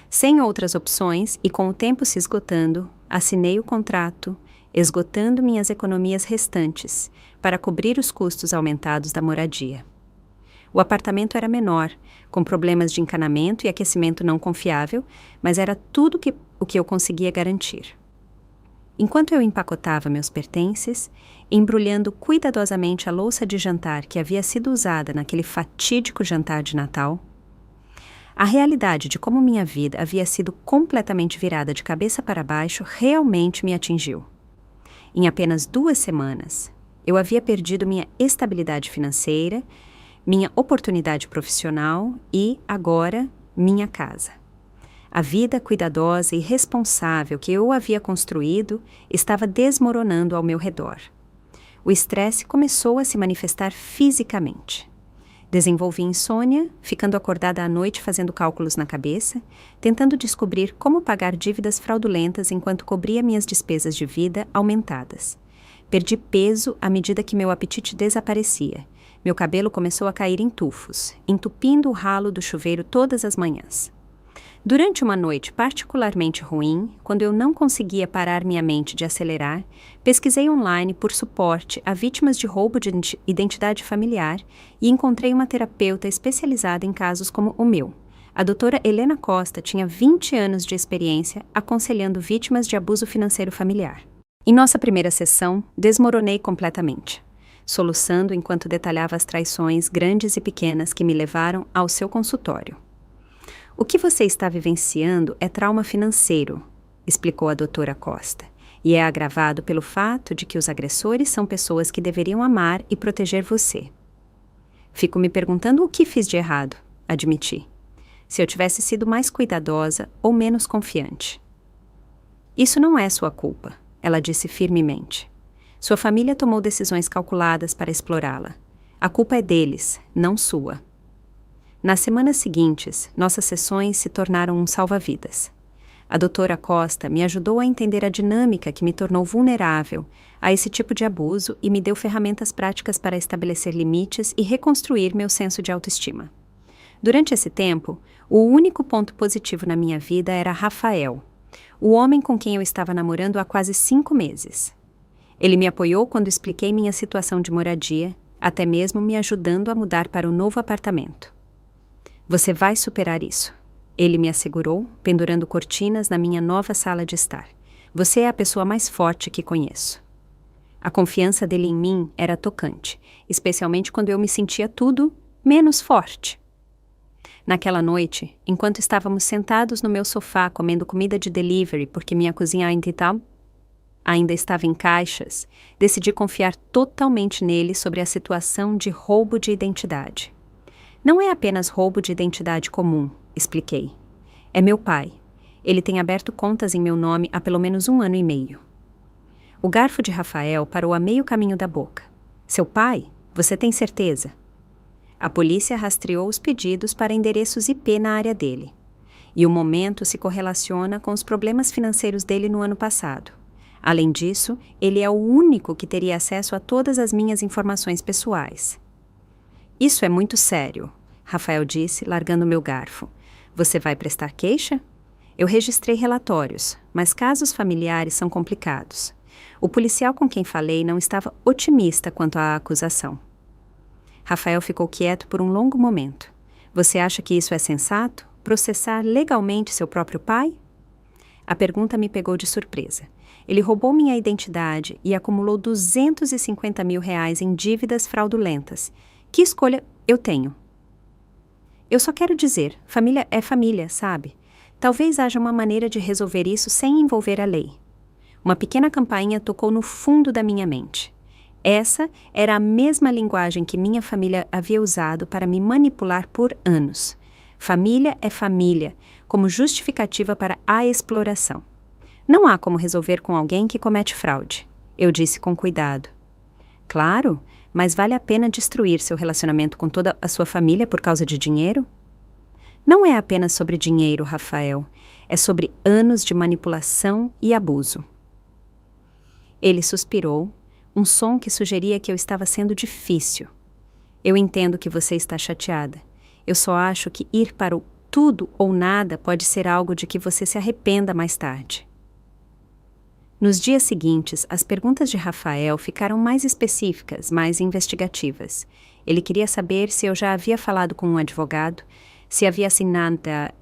Sem outras opções e com o tempo se esgotando, assinei o contrato, esgotando minhas economias restantes para cobrir os custos aumentados da moradia. O apartamento era menor, com problemas de encanamento e aquecimento não confiável, mas era tudo o que eu conseguia garantir. Enquanto eu empacotava meus pertences, embrulhando cuidadosamente a louça de jantar que havia sido usada naquele fatídico jantar de Natal, a realidade de como minha vida havia sido completamente virada de cabeça para baixo realmente me atingiu. Em apenas 2 semanas, eu havia perdido minha estabilidade financeira, minha oportunidade profissional e, agora, minha casa. A vida cuidadosa e responsável que eu havia construído estava desmoronando ao meu redor. O estresse começou a se manifestar fisicamente. Desenvolvi insônia, ficando acordada à noite fazendo cálculos na cabeça, tentando descobrir como pagar dívidas fraudulentas enquanto cobria minhas despesas de vida aumentadas. Perdi peso à medida que meu apetite desaparecia. Meu cabelo começou a cair em tufos, entupindo o ralo do chuveiro todas as manhãs. Durante uma noite particularmente ruim, quando eu não conseguia parar minha mente de acelerar, pesquisei online por suporte a vítimas de roubo de identidade familiar e encontrei uma terapeuta especializada em casos como o meu. A doutora Helena Costa tinha 20 anos de experiência aconselhando vítimas de abuso financeiro familiar. Em nossa primeira sessão, desmoronei completamente, soluçando enquanto detalhava as traições grandes e pequenas que me levaram ao seu consultório. O que você está vivenciando é trauma financeiro, explicou a doutora Costa, e é agravado pelo fato de que os agressores são pessoas que deveriam amar e proteger você. Fico me perguntando o que fiz de errado, admiti. Se eu tivesse sido mais cuidadosa ou menos confiante. Isso não é sua culpa, ela disse firmemente. Sua família tomou decisões calculadas para explorá-la. A culpa é deles, não sua. Nas semanas seguintes, nossas sessões se tornaram um salva-vidas. A doutora Costa me ajudou a entender a dinâmica que me tornou vulnerável a esse tipo de abuso e me deu ferramentas práticas para estabelecer limites e reconstruir meu senso de autoestima. Durante esse tempo, o único ponto positivo na minha vida era Rafael, o homem com quem eu estava namorando há quase 5 meses. Ele me apoiou quando expliquei minha situação de moradia, até mesmo me ajudando a mudar para o novo apartamento. Você vai superar isso, ele me assegurou, pendurando cortinas na minha nova sala de estar. Você é a pessoa mais forte que conheço. A confiança dele em mim era tocante, especialmente quando eu me sentia tudo menos forte. Naquela noite, enquanto estávamos sentados no meu sofá comendo comida de delivery porque minha cozinha ainda estava em caixas, decidi confiar totalmente nele sobre a situação de roubo de identidade. Não é apenas roubo de identidade comum, expliquei. É meu pai. Ele tem aberto contas em meu nome há pelo menos 1 ano e meio. O garfo de Rafael parou a meio caminho da boca. Seu pai? Você tem certeza? A polícia rastreou os pedidos para endereços IP na área dele. E o momento se correlaciona com os problemas financeiros dele no ano passado. Além disso, ele é o único que teria acesso a todas as minhas informações pessoais. Isso é muito sério, Rafael disse, largando meu garfo. Você vai prestar queixa? Eu registrei relatórios, mas casos familiares são complicados. O policial com quem falei não estava otimista quanto à acusação. Rafael ficou quieto por um longo momento. Você acha que isso é sensato? Processar legalmente seu próprio pai? A pergunta me pegou de surpresa. Ele roubou minha identidade e acumulou R$250 mil em dívidas fraudulentas. Que escolha eu tenho? Eu só quero dizer, família é família, sabe? Talvez haja uma maneira de resolver isso sem envolver a lei. Uma pequena campainha tocou no fundo da minha mente. Essa era a mesma linguagem que minha família havia usado para me manipular por anos. Família é família, como justificativa para a exploração. Não há como resolver com alguém que comete fraude, eu disse com cuidado. Claro, mas vale a pena destruir seu relacionamento com toda a sua família por causa de dinheiro? Não é apenas sobre dinheiro, Rafael. É sobre anos de manipulação e abuso. Ele suspirou, um som que sugeria que eu estava sendo difícil. Eu entendo que você está chateada. Eu só acho que ir para o tudo ou nada pode ser algo de que você se arrependa mais tarde. Nos dias seguintes, as perguntas de Rafael ficaram mais específicas, mais investigativas. Ele queria saber se eu já havia falado com um advogado, se havia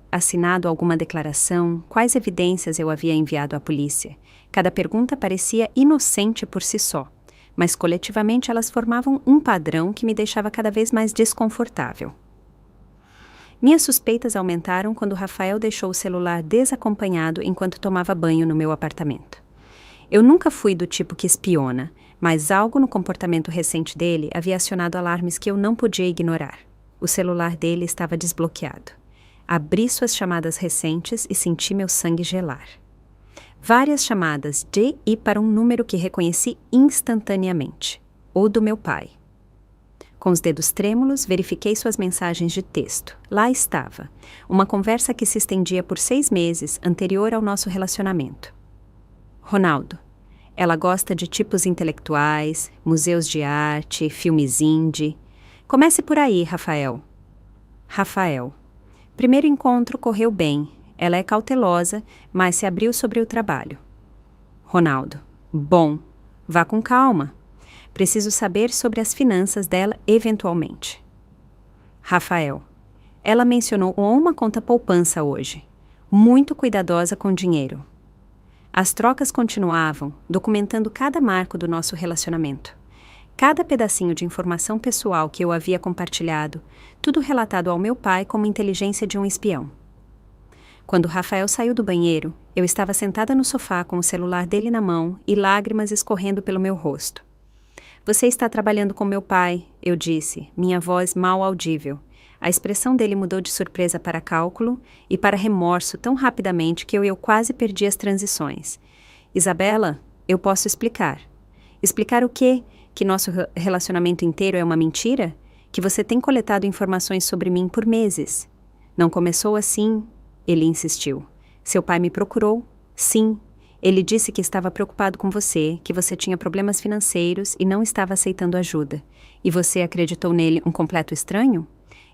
assinado alguma declaração, quais evidências eu havia enviado à polícia. Cada pergunta parecia inocente por si só, mas coletivamente elas formavam um padrão que me deixava cada vez mais desconfortável. Minhas suspeitas aumentaram quando Rafael deixou o celular desacompanhado enquanto tomava banho no meu apartamento. Eu nunca fui do tipo que espiona, mas algo no comportamento recente dele havia acionado alarmes que eu não podia ignorar. O celular dele estava desbloqueado. Abri suas chamadas recentes e senti meu sangue gelar. Várias chamadas de e para um número que reconheci instantaneamente, o do meu pai. Com os dedos trêmulos, verifiquei suas mensagens de texto. Lá estava, uma conversa que se estendia por 6 meses anterior ao nosso relacionamento. Ronaldo, ela gosta de tipos intelectuais, museus de arte, filmes indie. Comece por aí, Rafael. Rafael. Primeiro encontro correu bem. Ela é cautelosa, mas se abriu sobre o trabalho. Ronaldo. Bom, vá com calma. Preciso saber sobre as finanças dela eventualmente. Rafael. Ela mencionou uma conta poupança hoje. Muito cuidadosa com dinheiro. As trocas continuavam, documentando cada marco do nosso relacionamento. Cada pedacinho de informação pessoal que eu havia compartilhado, tudo relatado ao meu pai como inteligência de um espião. Quando Rafael saiu do banheiro, eu estava sentada no sofá com o celular dele na mão e lágrimas escorrendo pelo meu rosto. Você está trabalhando com meu pai, eu disse, minha voz mal audível. A expressão dele mudou de surpresa para cálculo e para remorso tão rapidamente que eu quase perdi as transições. Isabela, eu posso explicar. Explicar o quê? Que nosso relacionamento inteiro é uma mentira? Que você tem coletado informações sobre mim por meses? Não começou assim? Ele insistiu. Seu pai me procurou? Sim. Ele disse que estava preocupado com você, que você tinha problemas financeiros e não estava aceitando ajuda. E você acreditou nele, um completo estranho?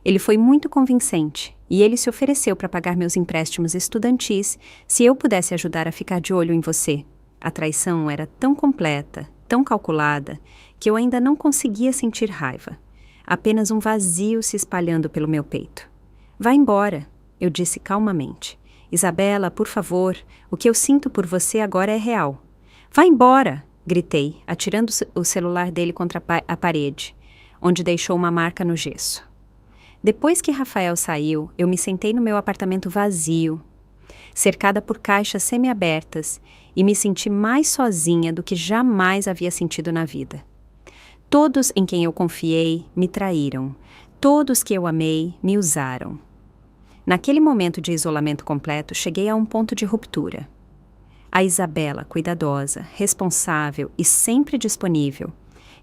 Ele foi muito convincente, e ele se ofereceu para pagar meus empréstimos estudantis se eu pudesse ajudar a ficar de olho em você. A traição era tão completa, tão calculada, que eu ainda não conseguia sentir raiva. Apenas um vazio se espalhando pelo meu peito. Vá embora, eu disse calmamente. Isabela, por favor, o que eu sinto por você agora é real. Vá embora, gritei, atirando o celular dele contra a parede, onde deixou uma marca no gesso. Depois que Rafael saiu, eu me sentei no meu apartamento vazio, cercada por caixas semi-abertas, e me senti mais sozinha do que jamais havia sentido na vida. Todos em quem eu confiei me traíram. Todos que eu amei me usaram. Naquele momento de isolamento completo, cheguei a um ponto de ruptura. A Isabela, cuidadosa, responsável e sempre disponível,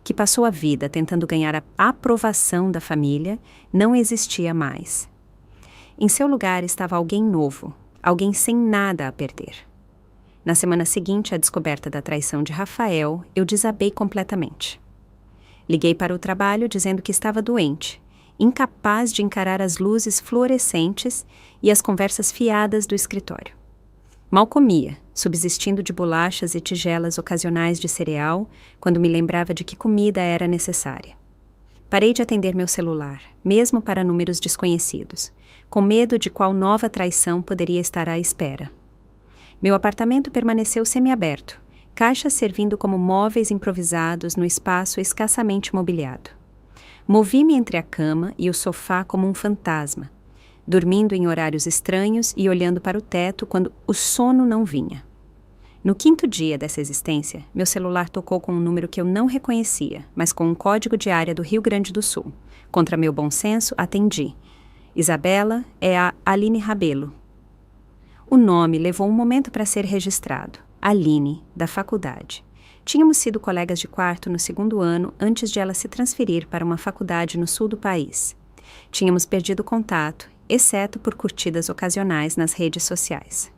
que passou a vida tentando ganhar a aprovação da família, não existia mais. Em seu lugar estava alguém novo, alguém sem nada a perder. Na semana seguinte à descoberta da traição de Rafael, eu desabei completamente. Liguei para o trabalho dizendo que estava doente, incapaz de encarar as luzes fluorescentes e as conversas fiadas do escritório. Mal comia, subsistindo de bolachas e tigelas ocasionais de cereal, quando me lembrava de que comida era necessária. Parei de atender meu celular, mesmo para números desconhecidos, com medo de qual nova traição poderia estar à espera. Meu apartamento permaneceu semiaberto, caixas servindo como móveis improvisados no espaço escassamente mobiliado. Movi-me entre a cama e o sofá como um fantasma, dormindo em horários estranhos e olhando para o teto quando o sono não vinha. No 5º dia dessa existência, meu celular tocou com um número que eu não reconhecia, mas com um código de área do Rio Grande do Sul. Contra meu bom senso, atendi. Isabela, é a Aline Rabelo. O nome levou um momento para ser registrado. Aline, da faculdade. Tínhamos sido colegas de quarto no 2º ano antes de ela se transferir para uma faculdade no sul do país. Tínhamos perdido contato, exceto por curtidas ocasionais nas redes sociais.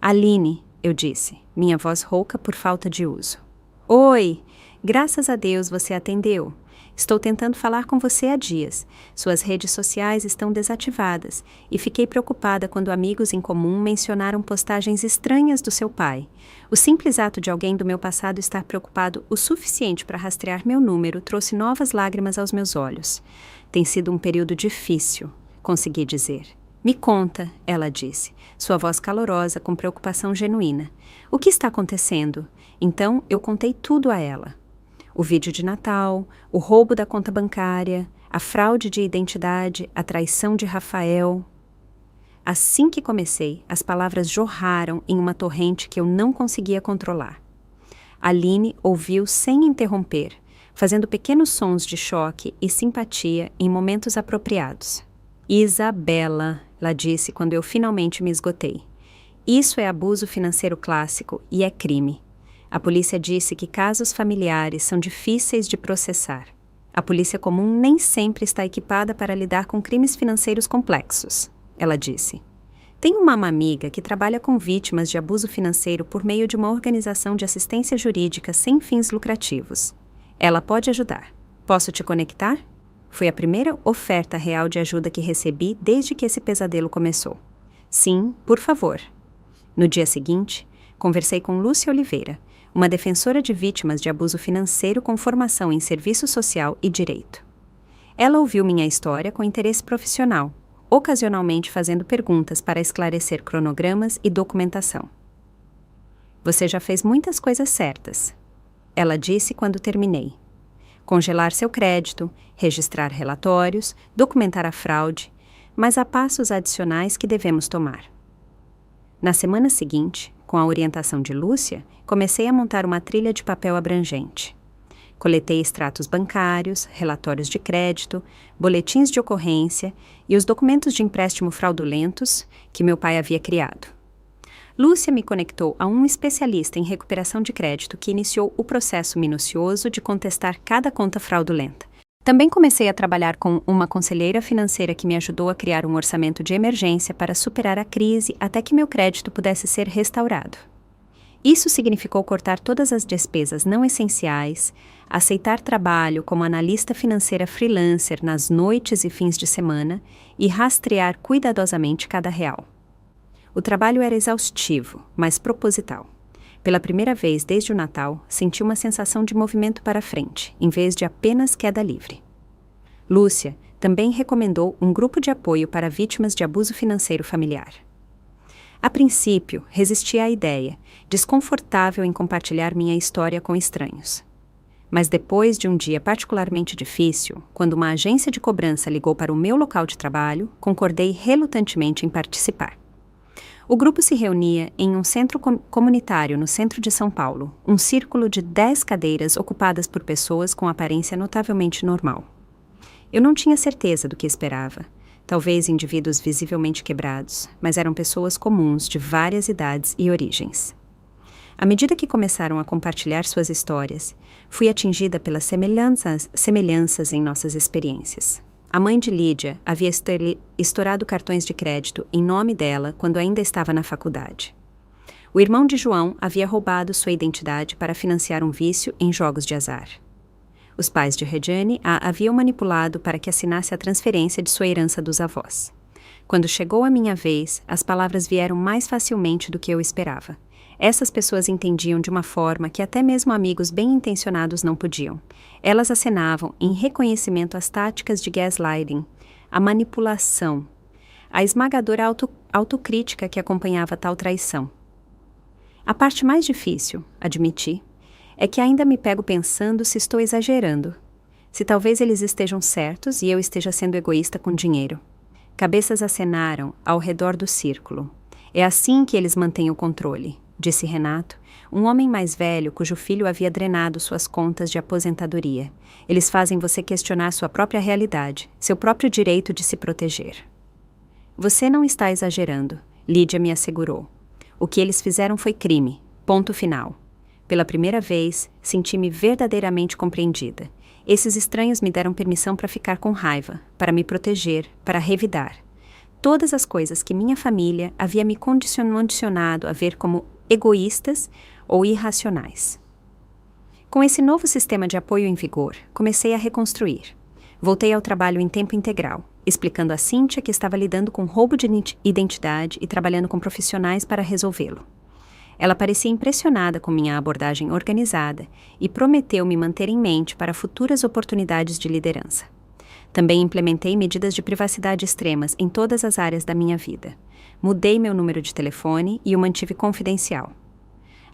Aline, eu disse, minha voz rouca por falta de uso. Oi, graças a Deus você atendeu. Estou tentando falar com você há dias. Suas redes sociais estão desativadas e fiquei preocupada quando amigos em comum mencionaram postagens estranhas do seu pai. O simples ato de alguém do meu passado estar preocupado o suficiente para rastrear meu número trouxe novas lágrimas aos meus olhos. Tem sido um período difícil, consegui dizer. Me conta, ela disse, sua voz calorosa com preocupação genuína. O que está acontecendo? Então eu contei tudo a ela. O vídeo de Natal, o roubo da conta bancária, a fraude de identidade, a traição de Rafael. Assim que comecei, as palavras jorraram em uma torrente que eu não conseguia controlar. Aline ouviu sem interromper, fazendo pequenos sons de choque e simpatia em momentos apropriados. Isabela, ela disse quando eu finalmente me esgotei. Isso é abuso financeiro clássico e é crime. A polícia disse que casos familiares são difíceis de processar. A polícia comum nem sempre está equipada para lidar com crimes financeiros complexos, ela disse. Tenho uma amiga que trabalha com vítimas de abuso financeiro por meio de uma organização de assistência jurídica sem fins lucrativos. Ela pode ajudar. Posso te conectar? Foi a primeira oferta real de ajuda que recebi desde que esse pesadelo começou. Sim, por favor. No dia seguinte, conversei com Lúcia Oliveira, uma defensora de vítimas de abuso financeiro com formação em serviço social e direito. Ela ouviu minha história com interesse profissional, ocasionalmente fazendo perguntas para esclarecer cronogramas e documentação. Você já fez muitas coisas certas, ela disse quando terminei. Congelar seu crédito, registrar relatórios, documentar a fraude, mas há passos adicionais que devemos tomar. Na semana seguinte, com a orientação de Lúcia, comecei a montar uma trilha de papel abrangente. Coletei extratos bancários, relatórios de crédito, boletins de ocorrência e os documentos de empréstimo fraudulentos que meu pai havia criado. Lúcia me conectou a um especialista em recuperação de crédito que iniciou o processo minucioso de contestar cada conta fraudulenta. Também comecei a trabalhar com uma conselheira financeira que me ajudou a criar um orçamento de emergência para superar a crise até que meu crédito pudesse ser restaurado. Isso significou cortar todas as despesas não essenciais, aceitar trabalho como analista financeira freelancer nas noites e fins de semana e rastrear cuidadosamente cada real. O trabalho era exaustivo, mas proposital. Pela primeira vez desde o Natal, senti uma sensação de movimento para frente, em vez de apenas queda livre. Lúcia também recomendou um grupo de apoio para vítimas de abuso financeiro familiar. A princípio, resisti à ideia, desconfortável em compartilhar minha história com estranhos. Mas depois de um dia particularmente difícil, quando uma agência de cobrança ligou para o meu local de trabalho, concordei relutantemente em participar. O grupo se reunia em um centro comunitário no centro de São Paulo, um círculo de 10 cadeiras ocupadas por pessoas com aparência notavelmente normal. Eu não tinha certeza do que esperava. Talvez indivíduos visivelmente quebrados, mas eram pessoas comuns de várias idades e origens. À medida que começaram a compartilhar suas histórias, fui atingida pelas semelhanças em nossas experiências. A mãe de Lídia havia estourado cartões de crédito em nome dela quando ainda estava na faculdade. O irmão de João havia roubado sua identidade para financiar um vício em jogos de azar. Os pais de Rejane a haviam manipulado para que assinasse a transferência de sua herança dos avós. Quando chegou a minha vez, as palavras vieram mais facilmente do que eu esperava. Essas pessoas entendiam de uma forma que até mesmo amigos bem-intencionados não podiam. Elas acenavam em reconhecimento às táticas de gaslighting, a manipulação, a esmagadora autocrítica que acompanhava tal traição. A parte mais difícil, admiti, é que ainda me pego pensando se estou exagerando, se talvez eles estejam certos e eu esteja sendo egoísta com dinheiro. Cabeças acenaram ao redor do círculo. É assim que eles mantêm o controle, disse Renato, um homem mais velho cujo filho havia drenado suas contas de aposentadoria. Eles fazem você questionar sua própria realidade, seu próprio direito de se proteger. Você não está exagerando, Lídia me assegurou. O que eles fizeram foi crime, ponto final. Pela primeira vez, senti-me verdadeiramente compreendida. Esses estranhos me deram permissão para ficar com raiva, para me proteger, para revidar. Todas as coisas que minha família havia me condicionado a ver como egoístas ou irracionais. Com esse novo sistema de apoio em vigor, comecei a reconstruir. Voltei ao trabalho em tempo integral, explicando a Cíntia que estava lidando com roubo de identidade e trabalhando com profissionais para resolvê-lo. Ela parecia impressionada com minha abordagem organizada e prometeu me manter em mente para futuras oportunidades de liderança. Também implementei medidas de privacidade extremas em todas as áreas da minha vida. Mudei meu número de telefone e o mantive confidencial.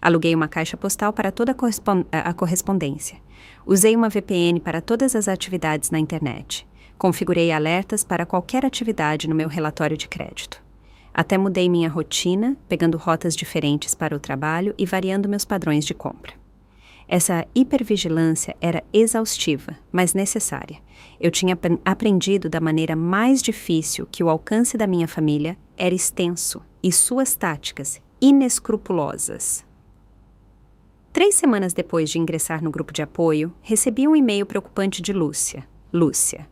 Aluguei uma caixa postal para toda a correspondência. Usei uma VPN para todas as atividades na internet. Configurei alertas para qualquer atividade no meu relatório de crédito. Até mudei minha rotina, pegando rotas diferentes para o trabalho e variando meus padrões de compra. Essa hipervigilância era exaustiva, mas necessária. Eu tinha aprendido da maneira mais difícil que o alcance da minha família era extenso e suas táticas inescrupulosas. 3 semanas depois de ingressar no grupo de apoio, recebi um e-mail preocupante de Lúcia. Lúcia.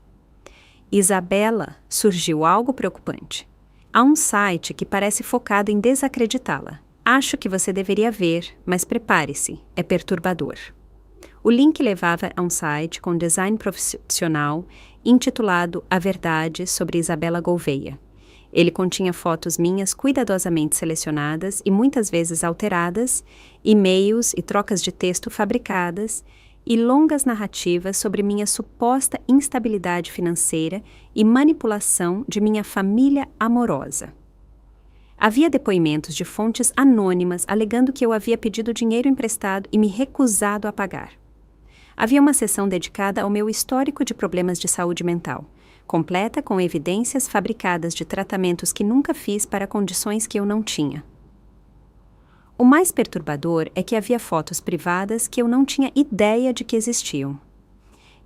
Isabela, surgiu algo preocupante. Há um site que parece focado em desacreditá-la. Acho que você deveria ver, mas prepare-se, é perturbador. O link levava a um site com design profissional intitulado A Verdade sobre Isabela Gouveia. Ele continha fotos minhas cuidadosamente selecionadas e muitas vezes alteradas, e-mails e trocas de texto fabricadas, e longas narrativas sobre minha suposta instabilidade financeira e manipulação de minha família amorosa. Havia depoimentos de fontes anônimas alegando que eu havia pedido dinheiro emprestado e me recusado a pagar. Havia uma seção dedicada ao meu histórico de problemas de saúde mental, completa com evidências fabricadas de tratamentos que nunca fiz para condições que eu não tinha. O mais perturbador é que havia fotos privadas que eu não tinha ideia de que existiam.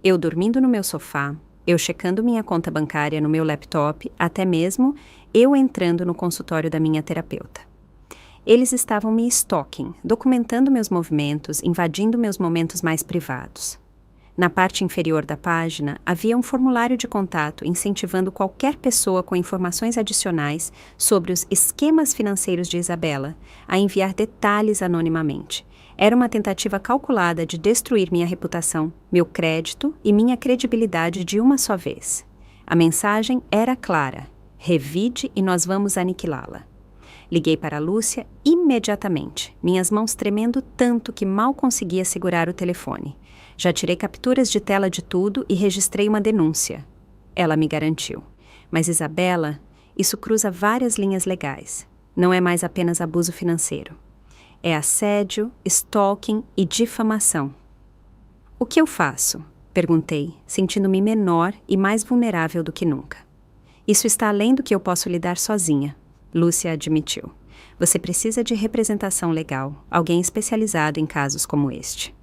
Eu dormindo no meu sofá, eu checando minha conta bancária no meu laptop, até mesmo eu entrando no consultório da minha terapeuta. Eles estavam me stalking, documentando meus movimentos, invadindo meus momentos mais privados. Na parte inferior da página, havia um formulário de contato incentivando qualquer pessoa com informações adicionais sobre os esquemas financeiros de Isabela a enviar detalhes anonimamente. Era uma tentativa calculada de destruir minha reputação, meu crédito e minha credibilidade de uma só vez. A mensagem era clara: revide e nós vamos aniquilá-la. Liguei para a Lúcia imediatamente, minhas mãos tremendo tanto que mal conseguia segurar o telefone. Já tirei capturas de tela de tudo e registrei uma denúncia. Ela me garantiu. Mas Isabela, isso cruza várias linhas legais. Não é mais apenas abuso financeiro. É assédio, stalking e difamação. O que eu faço? Perguntei, sentindo-me menor e mais vulnerável do que nunca. Isso está além do que eu posso lidar sozinha, Lúcia admitiu. Você precisa de representação legal, alguém especializado em casos como este.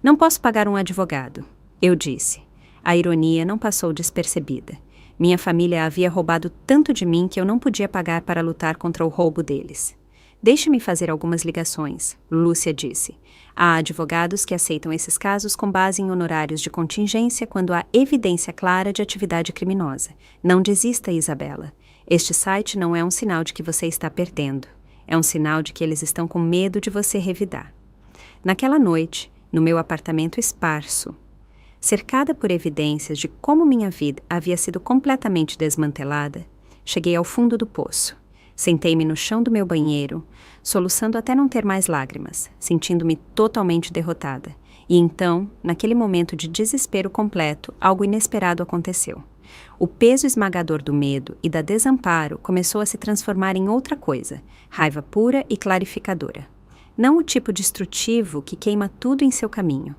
Não posso pagar um advogado, eu disse. A ironia não passou despercebida. Minha família havia roubado tanto de mim que eu não podia pagar para lutar contra o roubo deles. Deixe-me fazer algumas ligações, Lúcia disse. Há advogados que aceitam esses casos com base em honorários de contingência quando há evidência clara de atividade criminosa. Não desista, Isabela. Este site não é um sinal de que você está perdendo. É um sinal de que eles estão com medo de você revidar. Naquela noite, no meu apartamento esparso, cercada por evidências de como minha vida havia sido completamente desmantelada, cheguei ao fundo do poço. Sentei-me no chão do meu banheiro, soluçando até não ter mais lágrimas, sentindo-me totalmente derrotada. E então, naquele momento de desespero completo, algo inesperado aconteceu. O peso esmagador do medo e da desamparo começou a se transformar em outra coisa, raiva pura e clarificadora. Não o tipo destrutivo que queima tudo em seu caminho,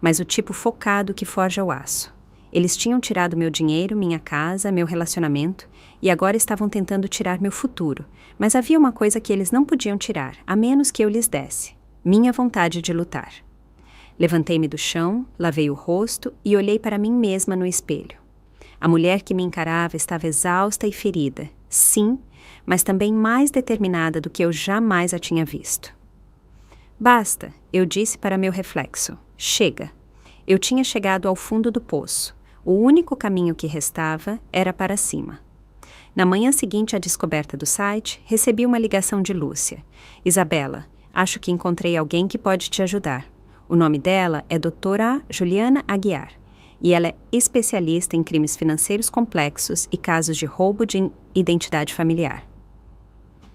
mas o tipo focado que forja o aço. Eles tinham tirado meu dinheiro, minha casa, meu relacionamento, e agora estavam tentando tirar meu futuro, mas havia uma coisa que eles não podiam tirar, a menos que eu lhes desse: minha vontade de lutar. Levantei-me do chão, lavei o rosto e olhei para mim mesma no espelho. A mulher que me encarava estava exausta e ferida, sim, mas também mais determinada do que eu jamais a tinha visto. Basta, eu disse para meu reflexo. Chega. Eu tinha chegado ao fundo do poço. O único caminho que restava era para cima. Na manhã seguinte à descoberta do site, recebi uma ligação de Lúcia. Isabela, acho que encontrei alguém que pode te ajudar. O nome dela é Doutora Juliana Aguiar, e ela é especialista em crimes financeiros complexos e casos de roubo de identidade familiar.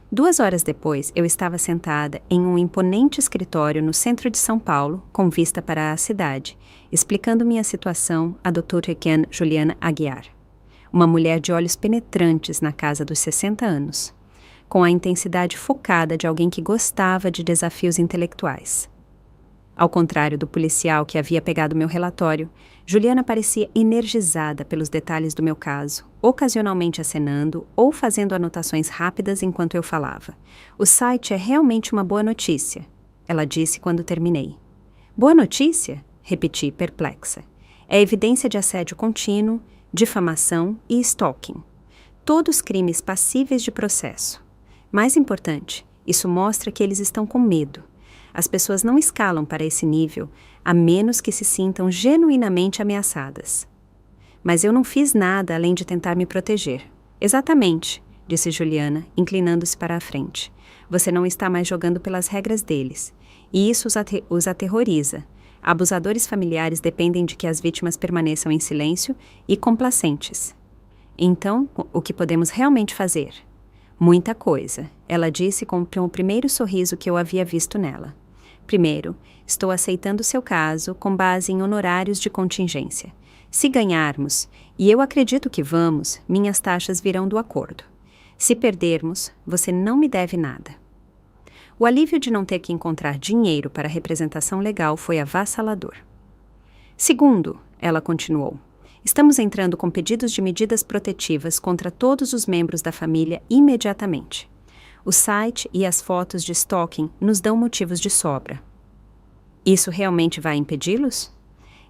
2 horas depois, eu estava sentada em um imponente escritório no centro de São Paulo, com vista para a cidade, explicando minha situação à doutora Juliana Aguiar, uma mulher de olhos penetrantes na casa dos 60 anos, com a intensidade focada de alguém que gostava de desafios intelectuais. Ao contrário do policial que havia pegado meu relatório, Juliana parecia energizada pelos detalhes do meu caso, ocasionalmente acenando ou fazendo anotações rápidas enquanto eu falava. O site é realmente uma boa notícia, ela disse quando terminei. Boa notícia? Repeti, perplexa. É evidência de assédio contínuo, difamação e stalking. Todos crimes passíveis de processo. Mais importante, isso mostra que eles estão com medo. As pessoas não escalam para esse nível, a menos que se sintam genuinamente ameaçadas. Mas eu não fiz nada além de tentar me proteger. Exatamente, disse Juliana, inclinando-se para a frente. Você não está mais jogando pelas regras deles. E isso os aterroriza. Abusadores familiares dependem de que as vítimas permaneçam em silêncio e complacentes. Então, o que podemos realmente fazer? Muita coisa, ela disse com o primeiro sorriso que eu havia visto nela. Primeiro, estou aceitando seu caso com base em honorários de contingência. Se ganharmos, e eu acredito que vamos, minhas taxas virão do acordo. Se perdermos, você não me deve nada. O alívio de não ter que encontrar dinheiro para a representação legal foi avassalador. Segundo, ela continuou, estamos entrando com pedidos de medidas protetivas contra todos os membros da família imediatamente. O site e as fotos de stalking nos dão motivos de sobra. Isso realmente vai impedi-los?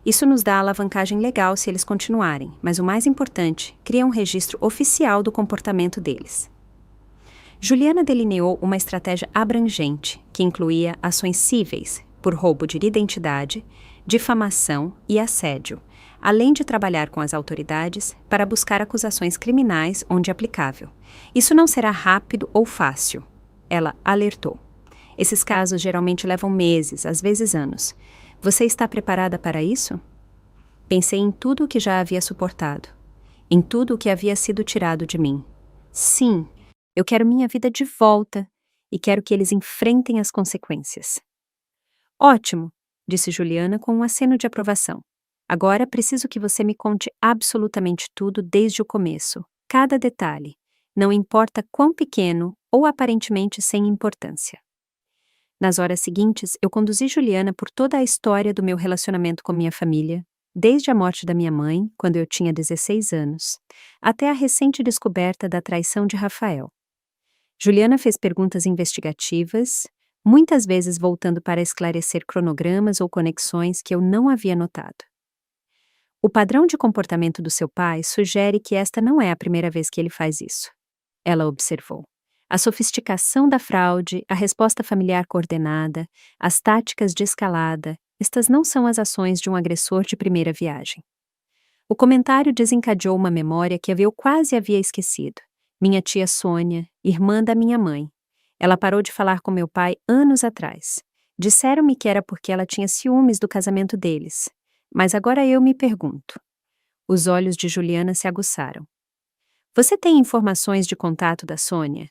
Isso nos dá alavancagem legal se eles continuarem, mas o mais importante, cria um registro oficial do comportamento deles. Juliana delineou uma estratégia abrangente, que incluía ações cíveis, por roubo de identidade, difamação e assédio, além de trabalhar com as autoridades para buscar acusações criminais onde aplicável. Isso não será rápido ou fácil, ela alertou. Esses casos geralmente levam meses, às vezes anos. Você está preparada para isso? Pensei em tudo o que já havia suportado, em tudo o que havia sido tirado de mim. Sim, eu quero minha vida de volta e quero que eles enfrentem as consequências. Ótimo, disse Juliana com um aceno de aprovação. Agora preciso que você me conte absolutamente tudo desde o começo, cada detalhe, não importa quão pequeno ou aparentemente sem importância. Nas horas seguintes, eu conduzi Juliana por toda a história do meu relacionamento com minha família, desde a morte da minha mãe, quando eu tinha 16 anos, até a recente descoberta da traição de Rafael. Juliana fez perguntas investigativas, muitas vezes voltando para esclarecer cronogramas ou conexões que eu não havia notado. O padrão de comportamento do seu pai sugere que esta não é a primeira vez que ele faz isso, ela observou. A sofisticação da fraude, a resposta familiar coordenada, as táticas de escalada, estas não são as ações de um agressor de primeira viagem. O comentário desencadeou uma memória que eu quase havia esquecido. Minha tia Sônia, irmã da minha mãe. Ela parou de falar com meu pai anos atrás. Disseram-me que era porque ela tinha ciúmes do casamento deles. Mas agora eu me pergunto. Os olhos de Juliana se aguçaram. Você tem informações de contato da Sônia?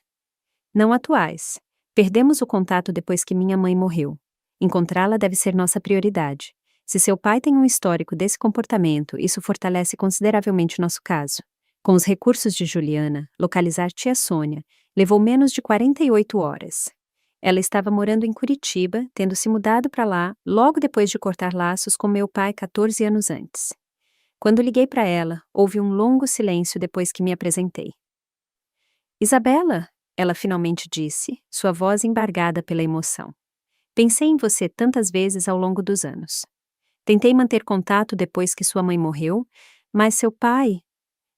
Não atuais. Perdemos o contato depois que minha mãe morreu. Encontrá-la deve ser nossa prioridade. Se seu pai tem um histórico desse comportamento, isso fortalece consideravelmente nosso caso. Com os recursos de Juliana, localizar tia Sônia levou menos de 48 horas. Ela estava morando em Curitiba, tendo se mudado para lá logo depois de cortar laços com meu pai 14 anos antes. Quando liguei para ela, houve um longo silêncio depois que me apresentei. Isabela, ela finalmente disse, sua voz embargada pela emoção. Pensei em você tantas vezes ao longo dos anos. Tentei manter contato depois que sua mãe morreu, mas seu pai...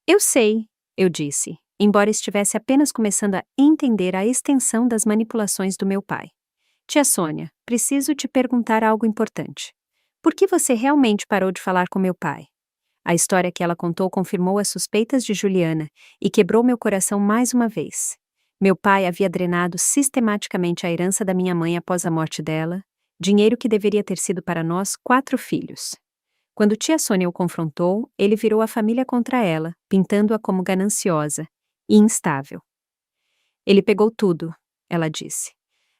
Eu sei, eu disse, embora estivesse apenas começando a entender a extensão das manipulações do meu pai. Tia Sônia, preciso te perguntar algo importante. Por que você realmente parou de falar com meu pai? A história que ela contou confirmou as suspeitas de Juliana e quebrou meu coração mais uma vez. Meu pai havia drenado sistematicamente a herança da minha mãe após a morte dela, dinheiro que deveria ter sido para nós 4 filhos. Quando tia Sônia o confrontou, ele virou a família contra ela, pintando-a como gananciosa e instável. Ele pegou tudo, ela disse.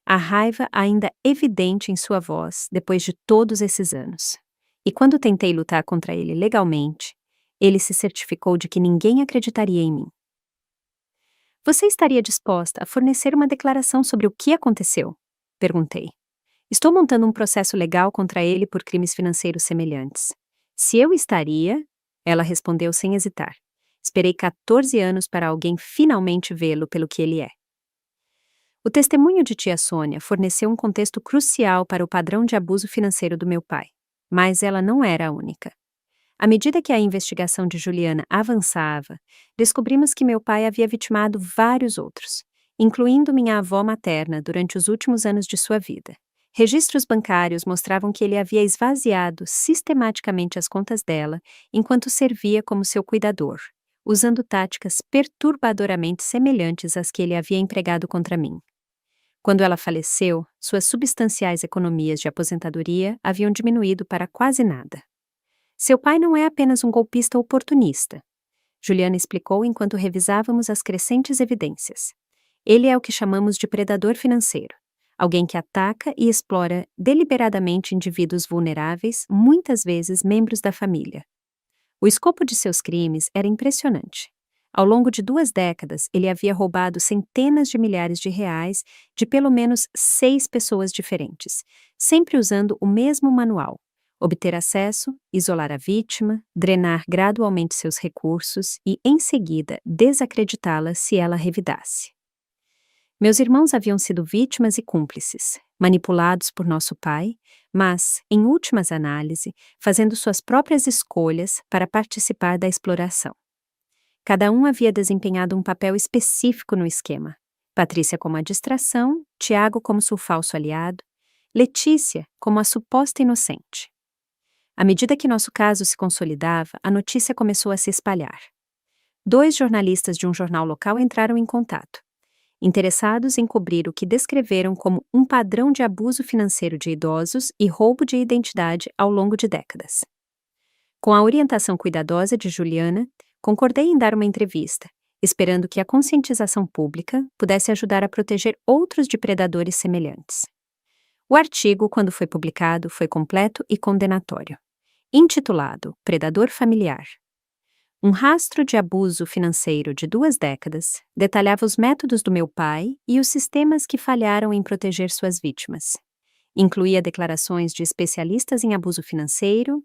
A raiva ainda evidente em sua voz depois de todos esses anos. E quando tentei lutar contra ele legalmente, ele se certificou de que ninguém acreditaria em mim. Você estaria disposta a fornecer uma declaração sobre o que aconteceu? Perguntei. Estou montando um processo legal contra ele por crimes financeiros semelhantes. Se eu estaria, ela respondeu sem hesitar. Esperei 14 anos para alguém finalmente vê-lo pelo que ele é. O testemunho de tia Sônia forneceu um contexto crucial para o padrão de abuso financeiro do meu pai. Mas ela não era a única. À medida que a investigação de Juliana avançava, descobrimos que meu pai havia vitimado vários outros, incluindo minha avó materna durante os últimos anos de sua vida. Registros bancários mostravam que ele havia esvaziado sistematicamente as contas dela enquanto servia como seu cuidador, usando táticas perturbadoramente semelhantes às que ele havia empregado contra mim. Quando ela faleceu, suas substanciais economias de aposentadoria haviam diminuído para quase nada. Seu pai não é apenas um golpista oportunista, Juliana explicou enquanto revisávamos as crescentes evidências. Ele é o que chamamos de predador financeiro, alguém que ataca e explora deliberadamente indivíduos vulneráveis, muitas vezes membros da família. O escopo de seus crimes era impressionante. Ao longo de 2 décadas, ele havia roubado centenas de milhares de reais de pelo menos 6 pessoas diferentes, sempre usando o mesmo manual: obter acesso, isolar a vítima, drenar gradualmente seus recursos e, em seguida, desacreditá-la se ela revidasse. Meus irmãos haviam sido vítimas e cúmplices, manipulados por nosso pai, mas, em últimas análises, fazendo suas próprias escolhas para participar da exploração. Cada um havia desempenhado um papel específico no esquema. Patrícia como a distração, Tiago como seu falso aliado, Letícia como a suposta inocente. À medida que nosso caso se consolidava, a notícia começou a se espalhar. 2 jornalistas de um jornal local entraram em contato, interessados em cobrir o que descreveram como um padrão de abuso financeiro de idosos e roubo de identidade ao longo de décadas. Com a orientação cuidadosa de Juliana, concordei em dar uma entrevista, esperando que a conscientização pública pudesse ajudar a proteger outros de predadores semelhantes. O artigo, quando foi publicado, foi completo e condenatório. Intitulado Predador Familiar. Um rastro de abuso financeiro de 2 décadas detalhava os métodos do meu pai e os sistemas que falharam em proteger suas vítimas. Incluía declarações de especialistas em abuso financeiro,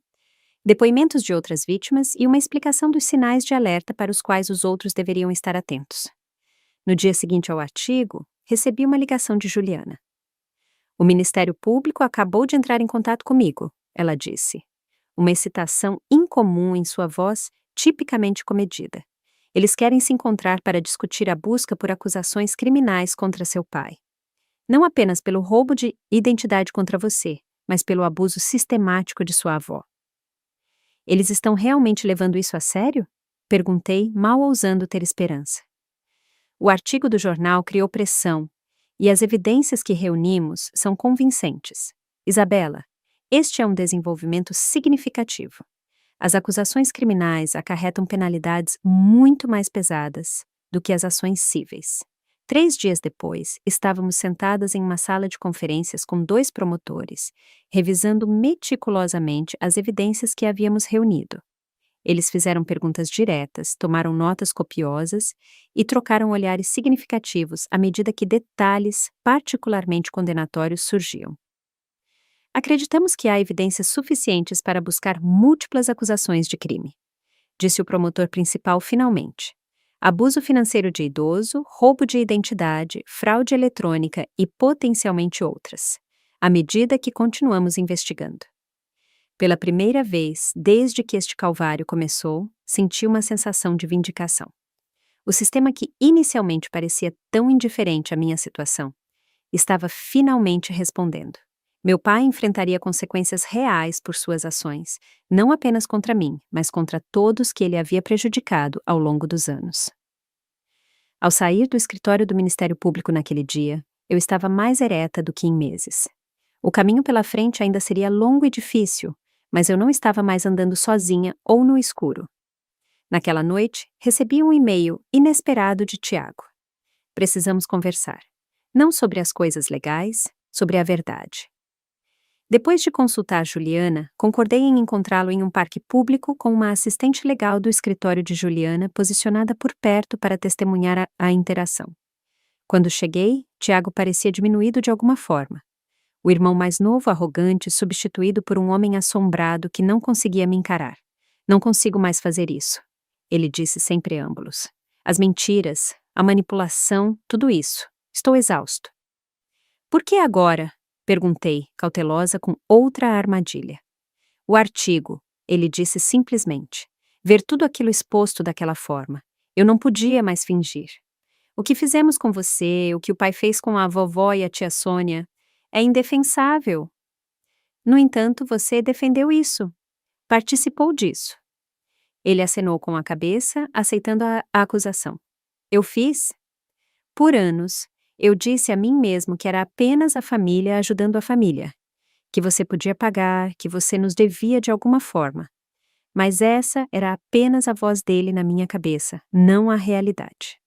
depoimentos de outras vítimas e uma explicação dos sinais de alerta para os quais os outros deveriam estar atentos. No dia seguinte ao artigo, recebi uma ligação de Juliana. "O Ministério Público acabou de entrar em contato comigo", ela disse. Uma excitação incomum em sua voz, tipicamente comedida. "Eles querem se encontrar para discutir a busca por acusações criminais contra seu pai. Não apenas pelo roubo de identidade contra você, mas pelo abuso sistemático de sua avó." "Eles estão realmente levando isso a sério?" Perguntei, mal ousando ter esperança. O artigo do jornal criou pressão, e as evidências que reunimos são convincentes. Isabela, este é um desenvolvimento significativo. As acusações criminais acarretam penalidades muito mais pesadas do que as ações cíveis. 3 dias depois, estávamos sentadas em uma sala de conferências com 2 promotores, revisando meticulosamente as evidências que havíamos reunido. Eles fizeram perguntas diretas, tomaram notas copiosas e trocaram olhares significativos à medida que detalhes particularmente condenatórios surgiam. "Acreditamos que há evidências suficientes para buscar múltiplas acusações de crime", disse o promotor principal finalmente. "Abuso financeiro de idoso, roubo de identidade, fraude eletrônica e potencialmente outras, à medida que continuamos investigando." Pela primeira vez, desde que este calvário começou, senti uma sensação de vindicação. O sistema que inicialmente parecia tão indiferente à minha situação, estava finalmente respondendo. Meu pai enfrentaria consequências reais por suas ações, não apenas contra mim, mas contra todos que ele havia prejudicado ao longo dos anos. Ao sair do escritório do Ministério Público naquele dia, eu estava mais ereta do que em meses. O caminho pela frente ainda seria longo e difícil, mas eu não estava mais andando sozinha ou no escuro. Naquela noite, recebi um e-mail inesperado de Tiago. "Precisamos conversar. Não sobre as coisas legais, sobre a verdade." Depois de consultar Juliana, concordei em encontrá-lo em um parque público com uma assistente legal do escritório de Juliana posicionada por perto para testemunhar a interação. Quando cheguei, Tiago parecia diminuído de alguma forma. O irmão mais novo, arrogante, substituído por um homem assombrado que não conseguia me encarar. "Não consigo mais fazer isso", ele disse sem preâmbulos. "As mentiras, a manipulação, tudo isso. Estou exausto. Por que agora? Perguntei, cautelosa com outra armadilha. O artigo, ele disse simplesmente. Ver tudo aquilo exposto daquela forma. Eu não podia mais fingir. O que fizemos com você, o que o pai fez com a vovó e a tia Sônia, é indefensável. No entanto, você defendeu isso. Participou disso. Ele acenou com a cabeça, aceitando a acusação. Eu fiz? Por anos, eu disse a mim mesmo que era apenas a família ajudando a família, que você podia pagar, que você nos devia de alguma forma. Mas essa era apenas a voz dele na minha cabeça, não a realidade.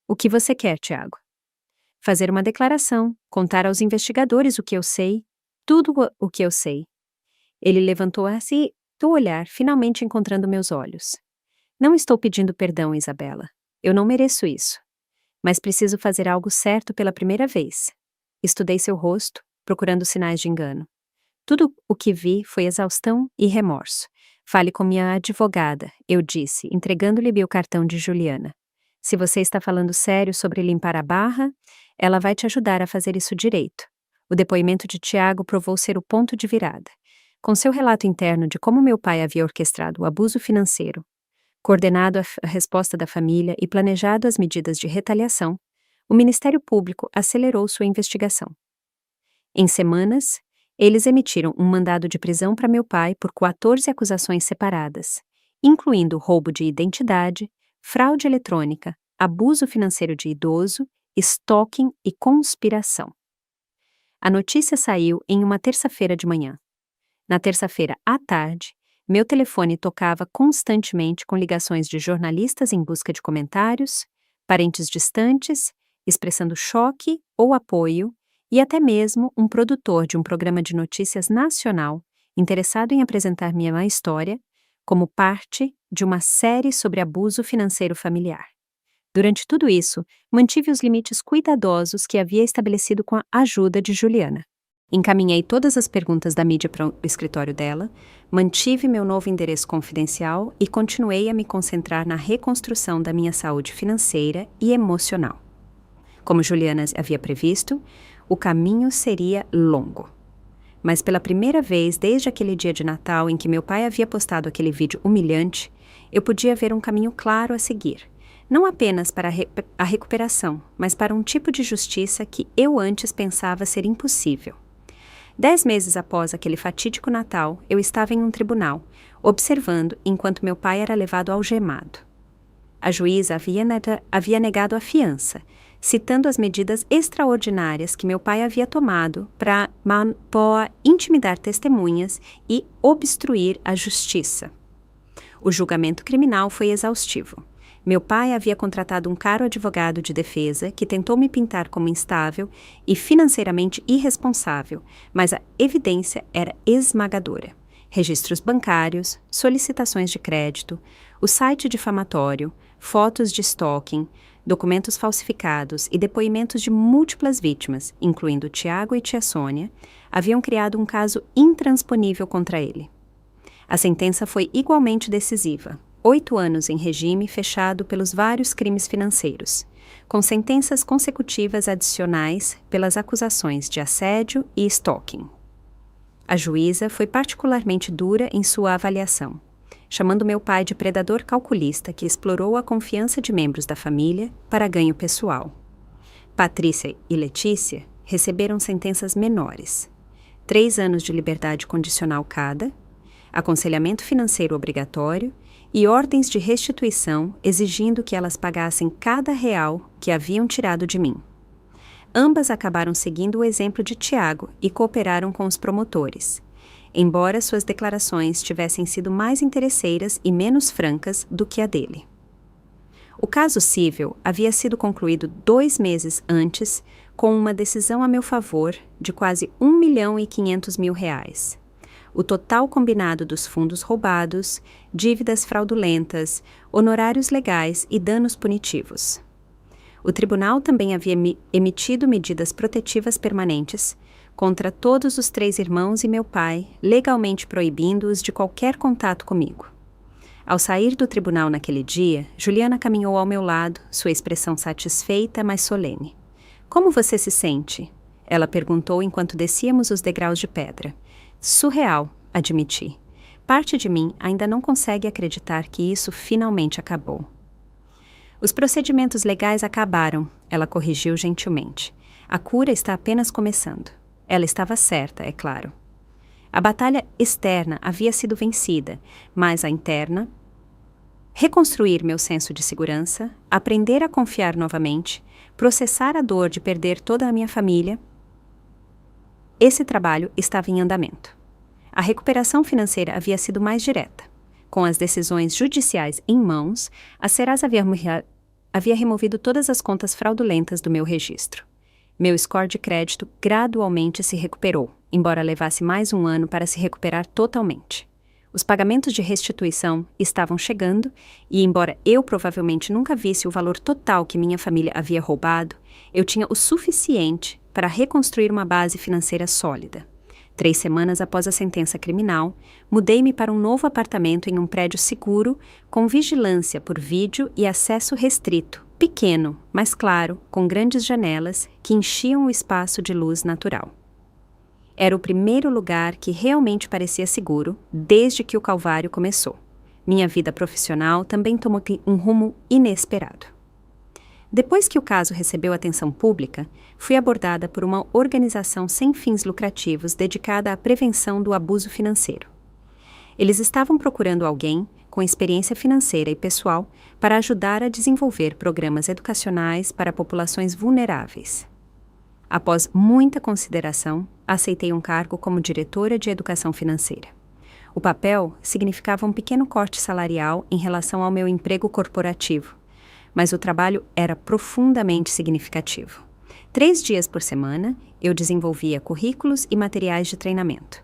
O que você quer, Tiago? Fazer uma declaração, contar aos investigadores o que eu sei, tudo o que eu sei. Ele levantou-se do olhar, finalmente encontrando meus olhos. Não estou pedindo perdão, Isabela. Eu não mereço isso. Mas preciso fazer algo certo pela primeira vez. Estudei seu rosto, procurando sinais de engano. Tudo o que vi foi exaustão e remorso. Fale com minha advogada, eu disse, entregando-lhe o cartão de Juliana. Se você está falando sério sobre limpar a barra, ela vai te ajudar a fazer isso direito. O depoimento de Tiago provou ser o ponto de virada. Com seu relato interno de como meu pai havia orquestrado o abuso financeiro, coordenado a resposta da família e planejado as medidas de retaliação, o Ministério Público acelerou sua investigação. Em semanas, eles emitiram um mandado de prisão para meu pai por 14 acusações separadas, incluindo roubo de identidade, fraude eletrônica, abuso financeiro de idoso, stalking e conspiração. A notícia saiu em uma terça-feira de manhã. Na terça-feira à tarde, meu telefone tocava constantemente com ligações de jornalistas em busca de comentários, parentes distantes, expressando choque ou apoio, e até mesmo um produtor de um programa de notícias nacional interessado em apresentar minha história como parte de uma série sobre abuso financeiro familiar. Durante tudo isso, mantive os limites cuidadosos que havia estabelecido com a ajuda de Juliana. Encaminhei todas as perguntas da mídia para o escritório dela, mantive meu novo endereço confidencial e continuei a me concentrar na reconstrução da minha saúde financeira e emocional. Como Juliana havia previsto, o caminho seria longo. Mas pela primeira vez desde aquele dia de Natal em que meu pai havia postado aquele vídeo humilhante, eu podia ver um caminho claro a seguir. Não apenas para a recuperação, mas para um tipo de justiça que eu antes pensava ser impossível. 10 meses após aquele fatídico Natal, eu estava em um tribunal, observando enquanto meu pai era levado algemado. A juíza havia negado a fiança, citando as medidas extraordinárias que meu pai havia tomado para intimidar testemunhas e obstruir a justiça. O julgamento criminal foi exaustivo. Meu pai havia contratado um caro advogado de defesa que tentou me pintar como instável e financeiramente irresponsável, mas a evidência era esmagadora. Registros bancários, solicitações de crédito, o site difamatório, fotos de stalking, documentos falsificados e depoimentos de múltiplas vítimas, incluindo Tiago e tia Sônia, haviam criado um caso intransponível contra ele. A sentença foi igualmente decisiva. 8 anos em regime fechado pelos vários crimes financeiros, com sentenças consecutivas adicionais pelas acusações de assédio e stalking. A juíza foi particularmente dura em sua avaliação, chamando meu pai de predador calculista que explorou a confiança de membros da família para ganho pessoal. Patrícia e Letícia receberam sentenças menores: 3 anos de liberdade condicional cada, aconselhamento financeiro obrigatório e ordens de restituição exigindo que elas pagassem cada real que haviam tirado de mim. Ambas acabaram seguindo o exemplo de Tiago e cooperaram com os promotores, embora suas declarações tivessem sido mais interesseiras e menos francas do que a dele. O caso civil havia sido concluído 2 meses antes, com uma decisão a meu favor de quase R$1.500.000. O total combinado dos fundos roubados, dívidas fraudulentas, honorários legais e danos punitivos. O tribunal também havia emitido medidas protetivas permanentes contra todos os 3 irmãos e meu pai, legalmente proibindo-os de qualquer contato comigo. Ao sair do tribunal naquele dia, Juliana caminhou ao meu lado, sua expressão satisfeita, mas solene. Como você se sente? Ela perguntou enquanto descíamos os degraus de pedra. Surreal, admiti. Parte de mim ainda não consegue acreditar que isso finalmente acabou. Os procedimentos legais acabaram, ela corrigiu gentilmente. A cura está apenas começando. Ela estava certa, é claro. A batalha externa havia sido vencida, mas a interna... Reconstruir meu senso de segurança, aprender a confiar novamente, processar a dor de perder toda a minha família. Esse trabalho estava em andamento. A recuperação financeira havia sido mais direta. Com as decisões judiciais em mãos, a Serasa havia removido todas as contas fraudulentas do meu registro. Meu score de crédito gradualmente se recuperou, embora levasse mais um ano para se recuperar totalmente. Os pagamentos de restituição estavam chegando e, embora eu provavelmente nunca visse o valor total que minha família havia roubado, eu tinha o suficiente para reconstruir uma base financeira sólida. 3 semanas após a sentença criminal, mudei-me para um novo apartamento em um prédio seguro, com vigilância por vídeo e acesso restrito, pequeno, mas claro, com grandes janelas que enchiam o espaço de luz natural. Era o primeiro lugar que realmente parecia seguro desde que o calvário começou. Minha vida profissional também tomou um rumo inesperado. Depois que o caso recebeu atenção pública, fui abordada por uma organização sem fins lucrativos dedicada à prevenção do abuso financeiro. Eles estavam procurando alguém com experiência financeira e pessoal para ajudar a desenvolver programas educacionais para populações vulneráveis. Após muita consideração, aceitei um cargo como diretora de educação financeira. O papel significava um pequeno corte salarial em relação ao meu emprego corporativo, mas o trabalho era profundamente significativo. 3 dias por semana, eu desenvolvia currículos e materiais de treinamento.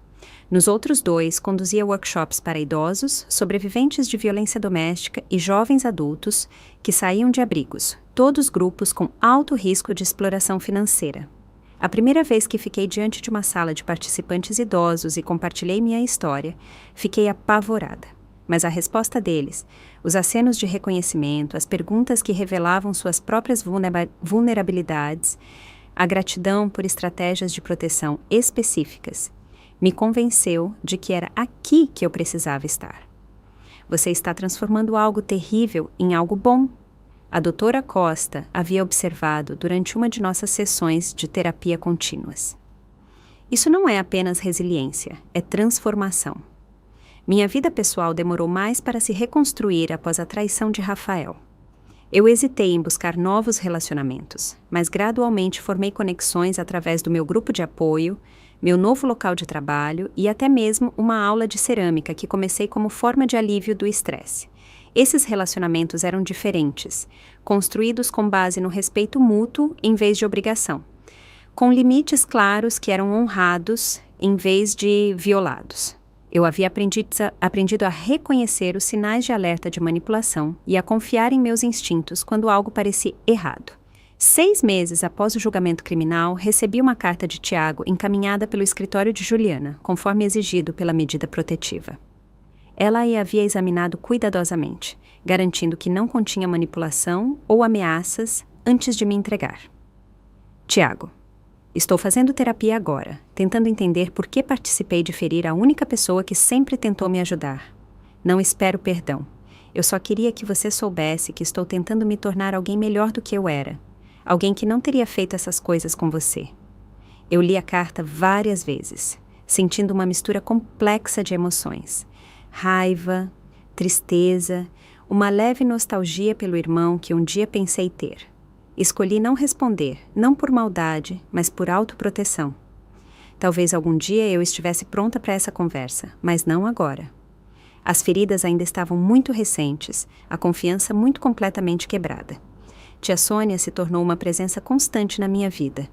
Nos outros 2, conduzia workshops para idosos, sobreviventes de violência doméstica e jovens adultos que saíam de abrigos, todos grupos com alto risco de exploração financeira. A primeira vez que fiquei diante de uma sala de participantes idosos e compartilhei minha história, fiquei apavorada. Mas a resposta deles, os acenos de reconhecimento, as perguntas que revelavam suas próprias vulnerabilidades, a gratidão por estratégias de proteção específicas, me convenceu de que era aqui que eu precisava estar. Você está transformando algo terrível em algo bom. A doutora Costa havia observado durante uma de nossas sessões de terapia contínuas. Isso não é apenas resiliência, é transformação. Minha vida pessoal demorou mais para se reconstruir após a traição de Rafael. Eu hesitei em buscar novos relacionamentos, mas gradualmente formei conexões através do meu grupo de apoio, meu novo local de trabalho e até mesmo uma aula de cerâmica que comecei como forma de alívio do estresse. Esses relacionamentos eram diferentes, construídos com base no respeito mútuo em vez de obrigação, com limites claros que eram honrados em vez de violados. Eu havia aprendido a reconhecer os sinais de alerta de manipulação e a confiar em meus instintos quando algo parecia errado. 6 meses após o julgamento criminal, recebi uma carta de Tiago encaminhada pelo escritório de Juliana, conforme exigido pela medida protetiva. Ela a havia examinado cuidadosamente, garantindo que não continha manipulação ou ameaças antes de me entregar. Tiago, estou fazendo terapia agora, tentando entender por que participei de ferir a única pessoa que sempre tentou me ajudar. Não espero perdão. Eu só queria que você soubesse que estou tentando me tornar alguém melhor do que eu era. Alguém que não teria feito essas coisas com você. Eu li a carta várias vezes, sentindo uma mistura complexa de emoções. Raiva, tristeza, uma leve nostalgia pelo irmão que um dia pensei ter. Escolhi não responder, não por maldade, mas por autoproteção. Talvez algum dia eu estivesse pronta para essa conversa, mas não agora. As feridas ainda estavam muito recentes, a confiança muito completamente quebrada. Tia Sônia se tornou uma presença constante na minha vida.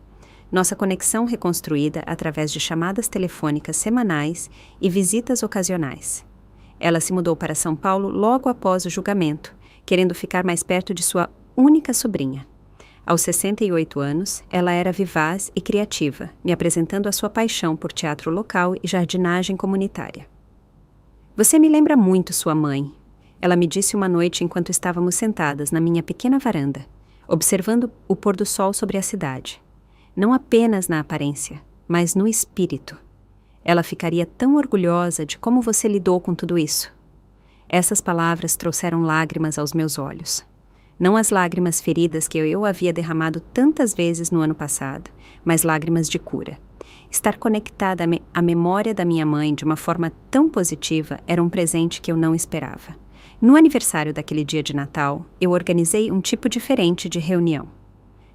Nossa conexão reconstruída através de chamadas telefônicas semanais e visitas ocasionais. Ela se mudou para São Paulo logo após o julgamento, querendo ficar mais perto de sua única sobrinha. Aos 68 anos, ela era vivaz e criativa, me apresentando a sua paixão por teatro local e jardinagem comunitária. Você me lembra muito sua mãe, ela me disse uma noite enquanto estávamos sentadas na minha pequena varanda, observando o pôr do sol sobre a cidade. não apenas na aparência, mas no espírito. Ela ficaria tão orgulhosa de como você lidou com tudo isso. Essas palavras trouxeram lágrimas aos meus olhos. Não as lágrimas feridas que eu havia derramado tantas vezes no ano passado, mas lágrimas de cura. Estar conectada à memória da minha mãe de uma forma tão positiva era um presente que eu não esperava. No aniversário daquele dia de Natal, eu organizei um tipo diferente de reunião.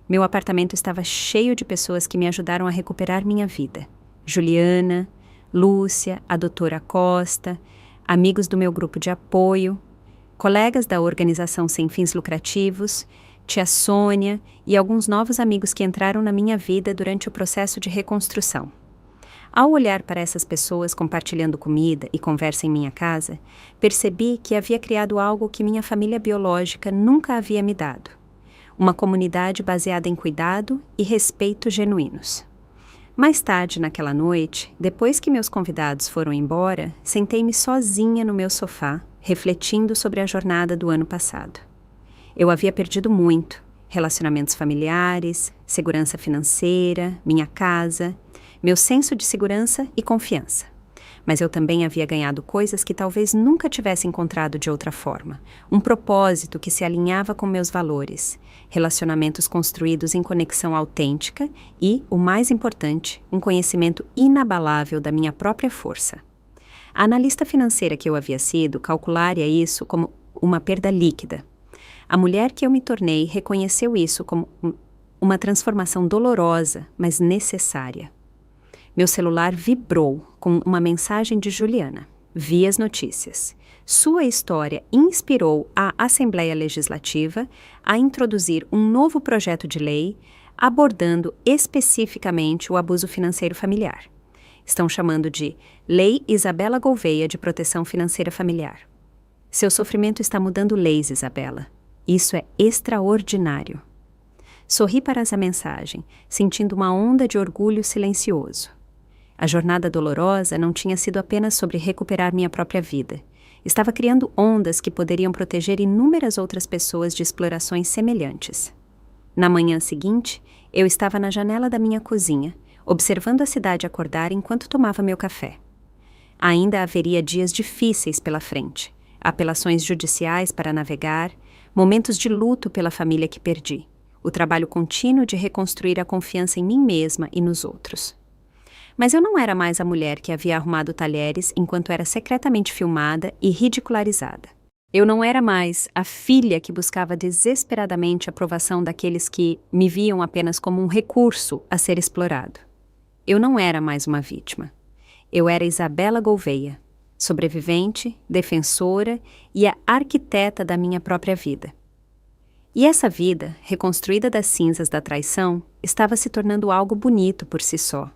Meu apartamento estava cheio de pessoas que me ajudaram a recuperar minha vida. Juliana, Lúcia, a doutora Costa, amigos do meu grupo de apoio, colegas da organização sem fins lucrativos, tia Sônia e alguns novos amigos que entraram na minha vida durante o processo de reconstrução. Ao olhar para essas pessoas compartilhando comida e conversa em minha casa, percebi que havia criado algo que minha família biológica nunca havia me dado. Uma comunidade baseada em cuidado e respeito genuínos. Mais tarde naquela noite, depois que meus convidados foram embora, sentei-me sozinha no meu sofá, refletindo sobre a jornada do ano passado. Eu havia perdido muito: relacionamentos familiares, segurança financeira, minha casa, meu senso de segurança e confiança. Mas eu também havia ganhado coisas que talvez nunca tivesse encontrado de outra forma. Um propósito que se alinhava com meus valores, relacionamentos construídos em conexão autêntica e, o mais importante, um conhecimento inabalável da minha própria força. A analista financeira que eu havia sido calcularia isso como uma perda líquida. A mulher que eu me tornei reconheceu isso como uma transformação dolorosa, mas necessária. Meu celular vibrou com uma mensagem de Juliana. Vi as notícias. Sua história inspirou a Assembleia Legislativa a introduzir um novo projeto de lei abordando especificamente o abuso financeiro familiar. Estão chamando de Lei Isabela Gouveia de Proteção Financeira Familiar. Seu sofrimento está mudando leis, Isabela. Isso é extraordinário. Sorri para essa mensagem, sentindo uma onda de orgulho silencioso. A jornada dolorosa não tinha sido apenas sobre recuperar minha própria vida. Estava criando ondas que poderiam proteger inúmeras outras pessoas de explorações semelhantes. Na manhã seguinte, eu estava na janela da minha cozinha, observando a cidade acordar enquanto tomava meu café. Ainda haveria dias difíceis pela frente, apelações judiciais para navegar, momentos de luto pela família que perdi, o trabalho contínuo de reconstruir a confiança em mim mesma e nos outros. Mas eu não era mais a mulher que havia arrumado talheres enquanto era secretamente filmada e ridicularizada. Eu não era mais a filha que buscava desesperadamente a aprovação daqueles que me viam apenas como um recurso a ser explorado. Eu não era mais uma vítima. Eu era Isabela Gouveia, sobrevivente, defensora e a arquiteta da minha própria vida. E essa vida, reconstruída das cinzas da traição, estava se tornando algo bonito por si só.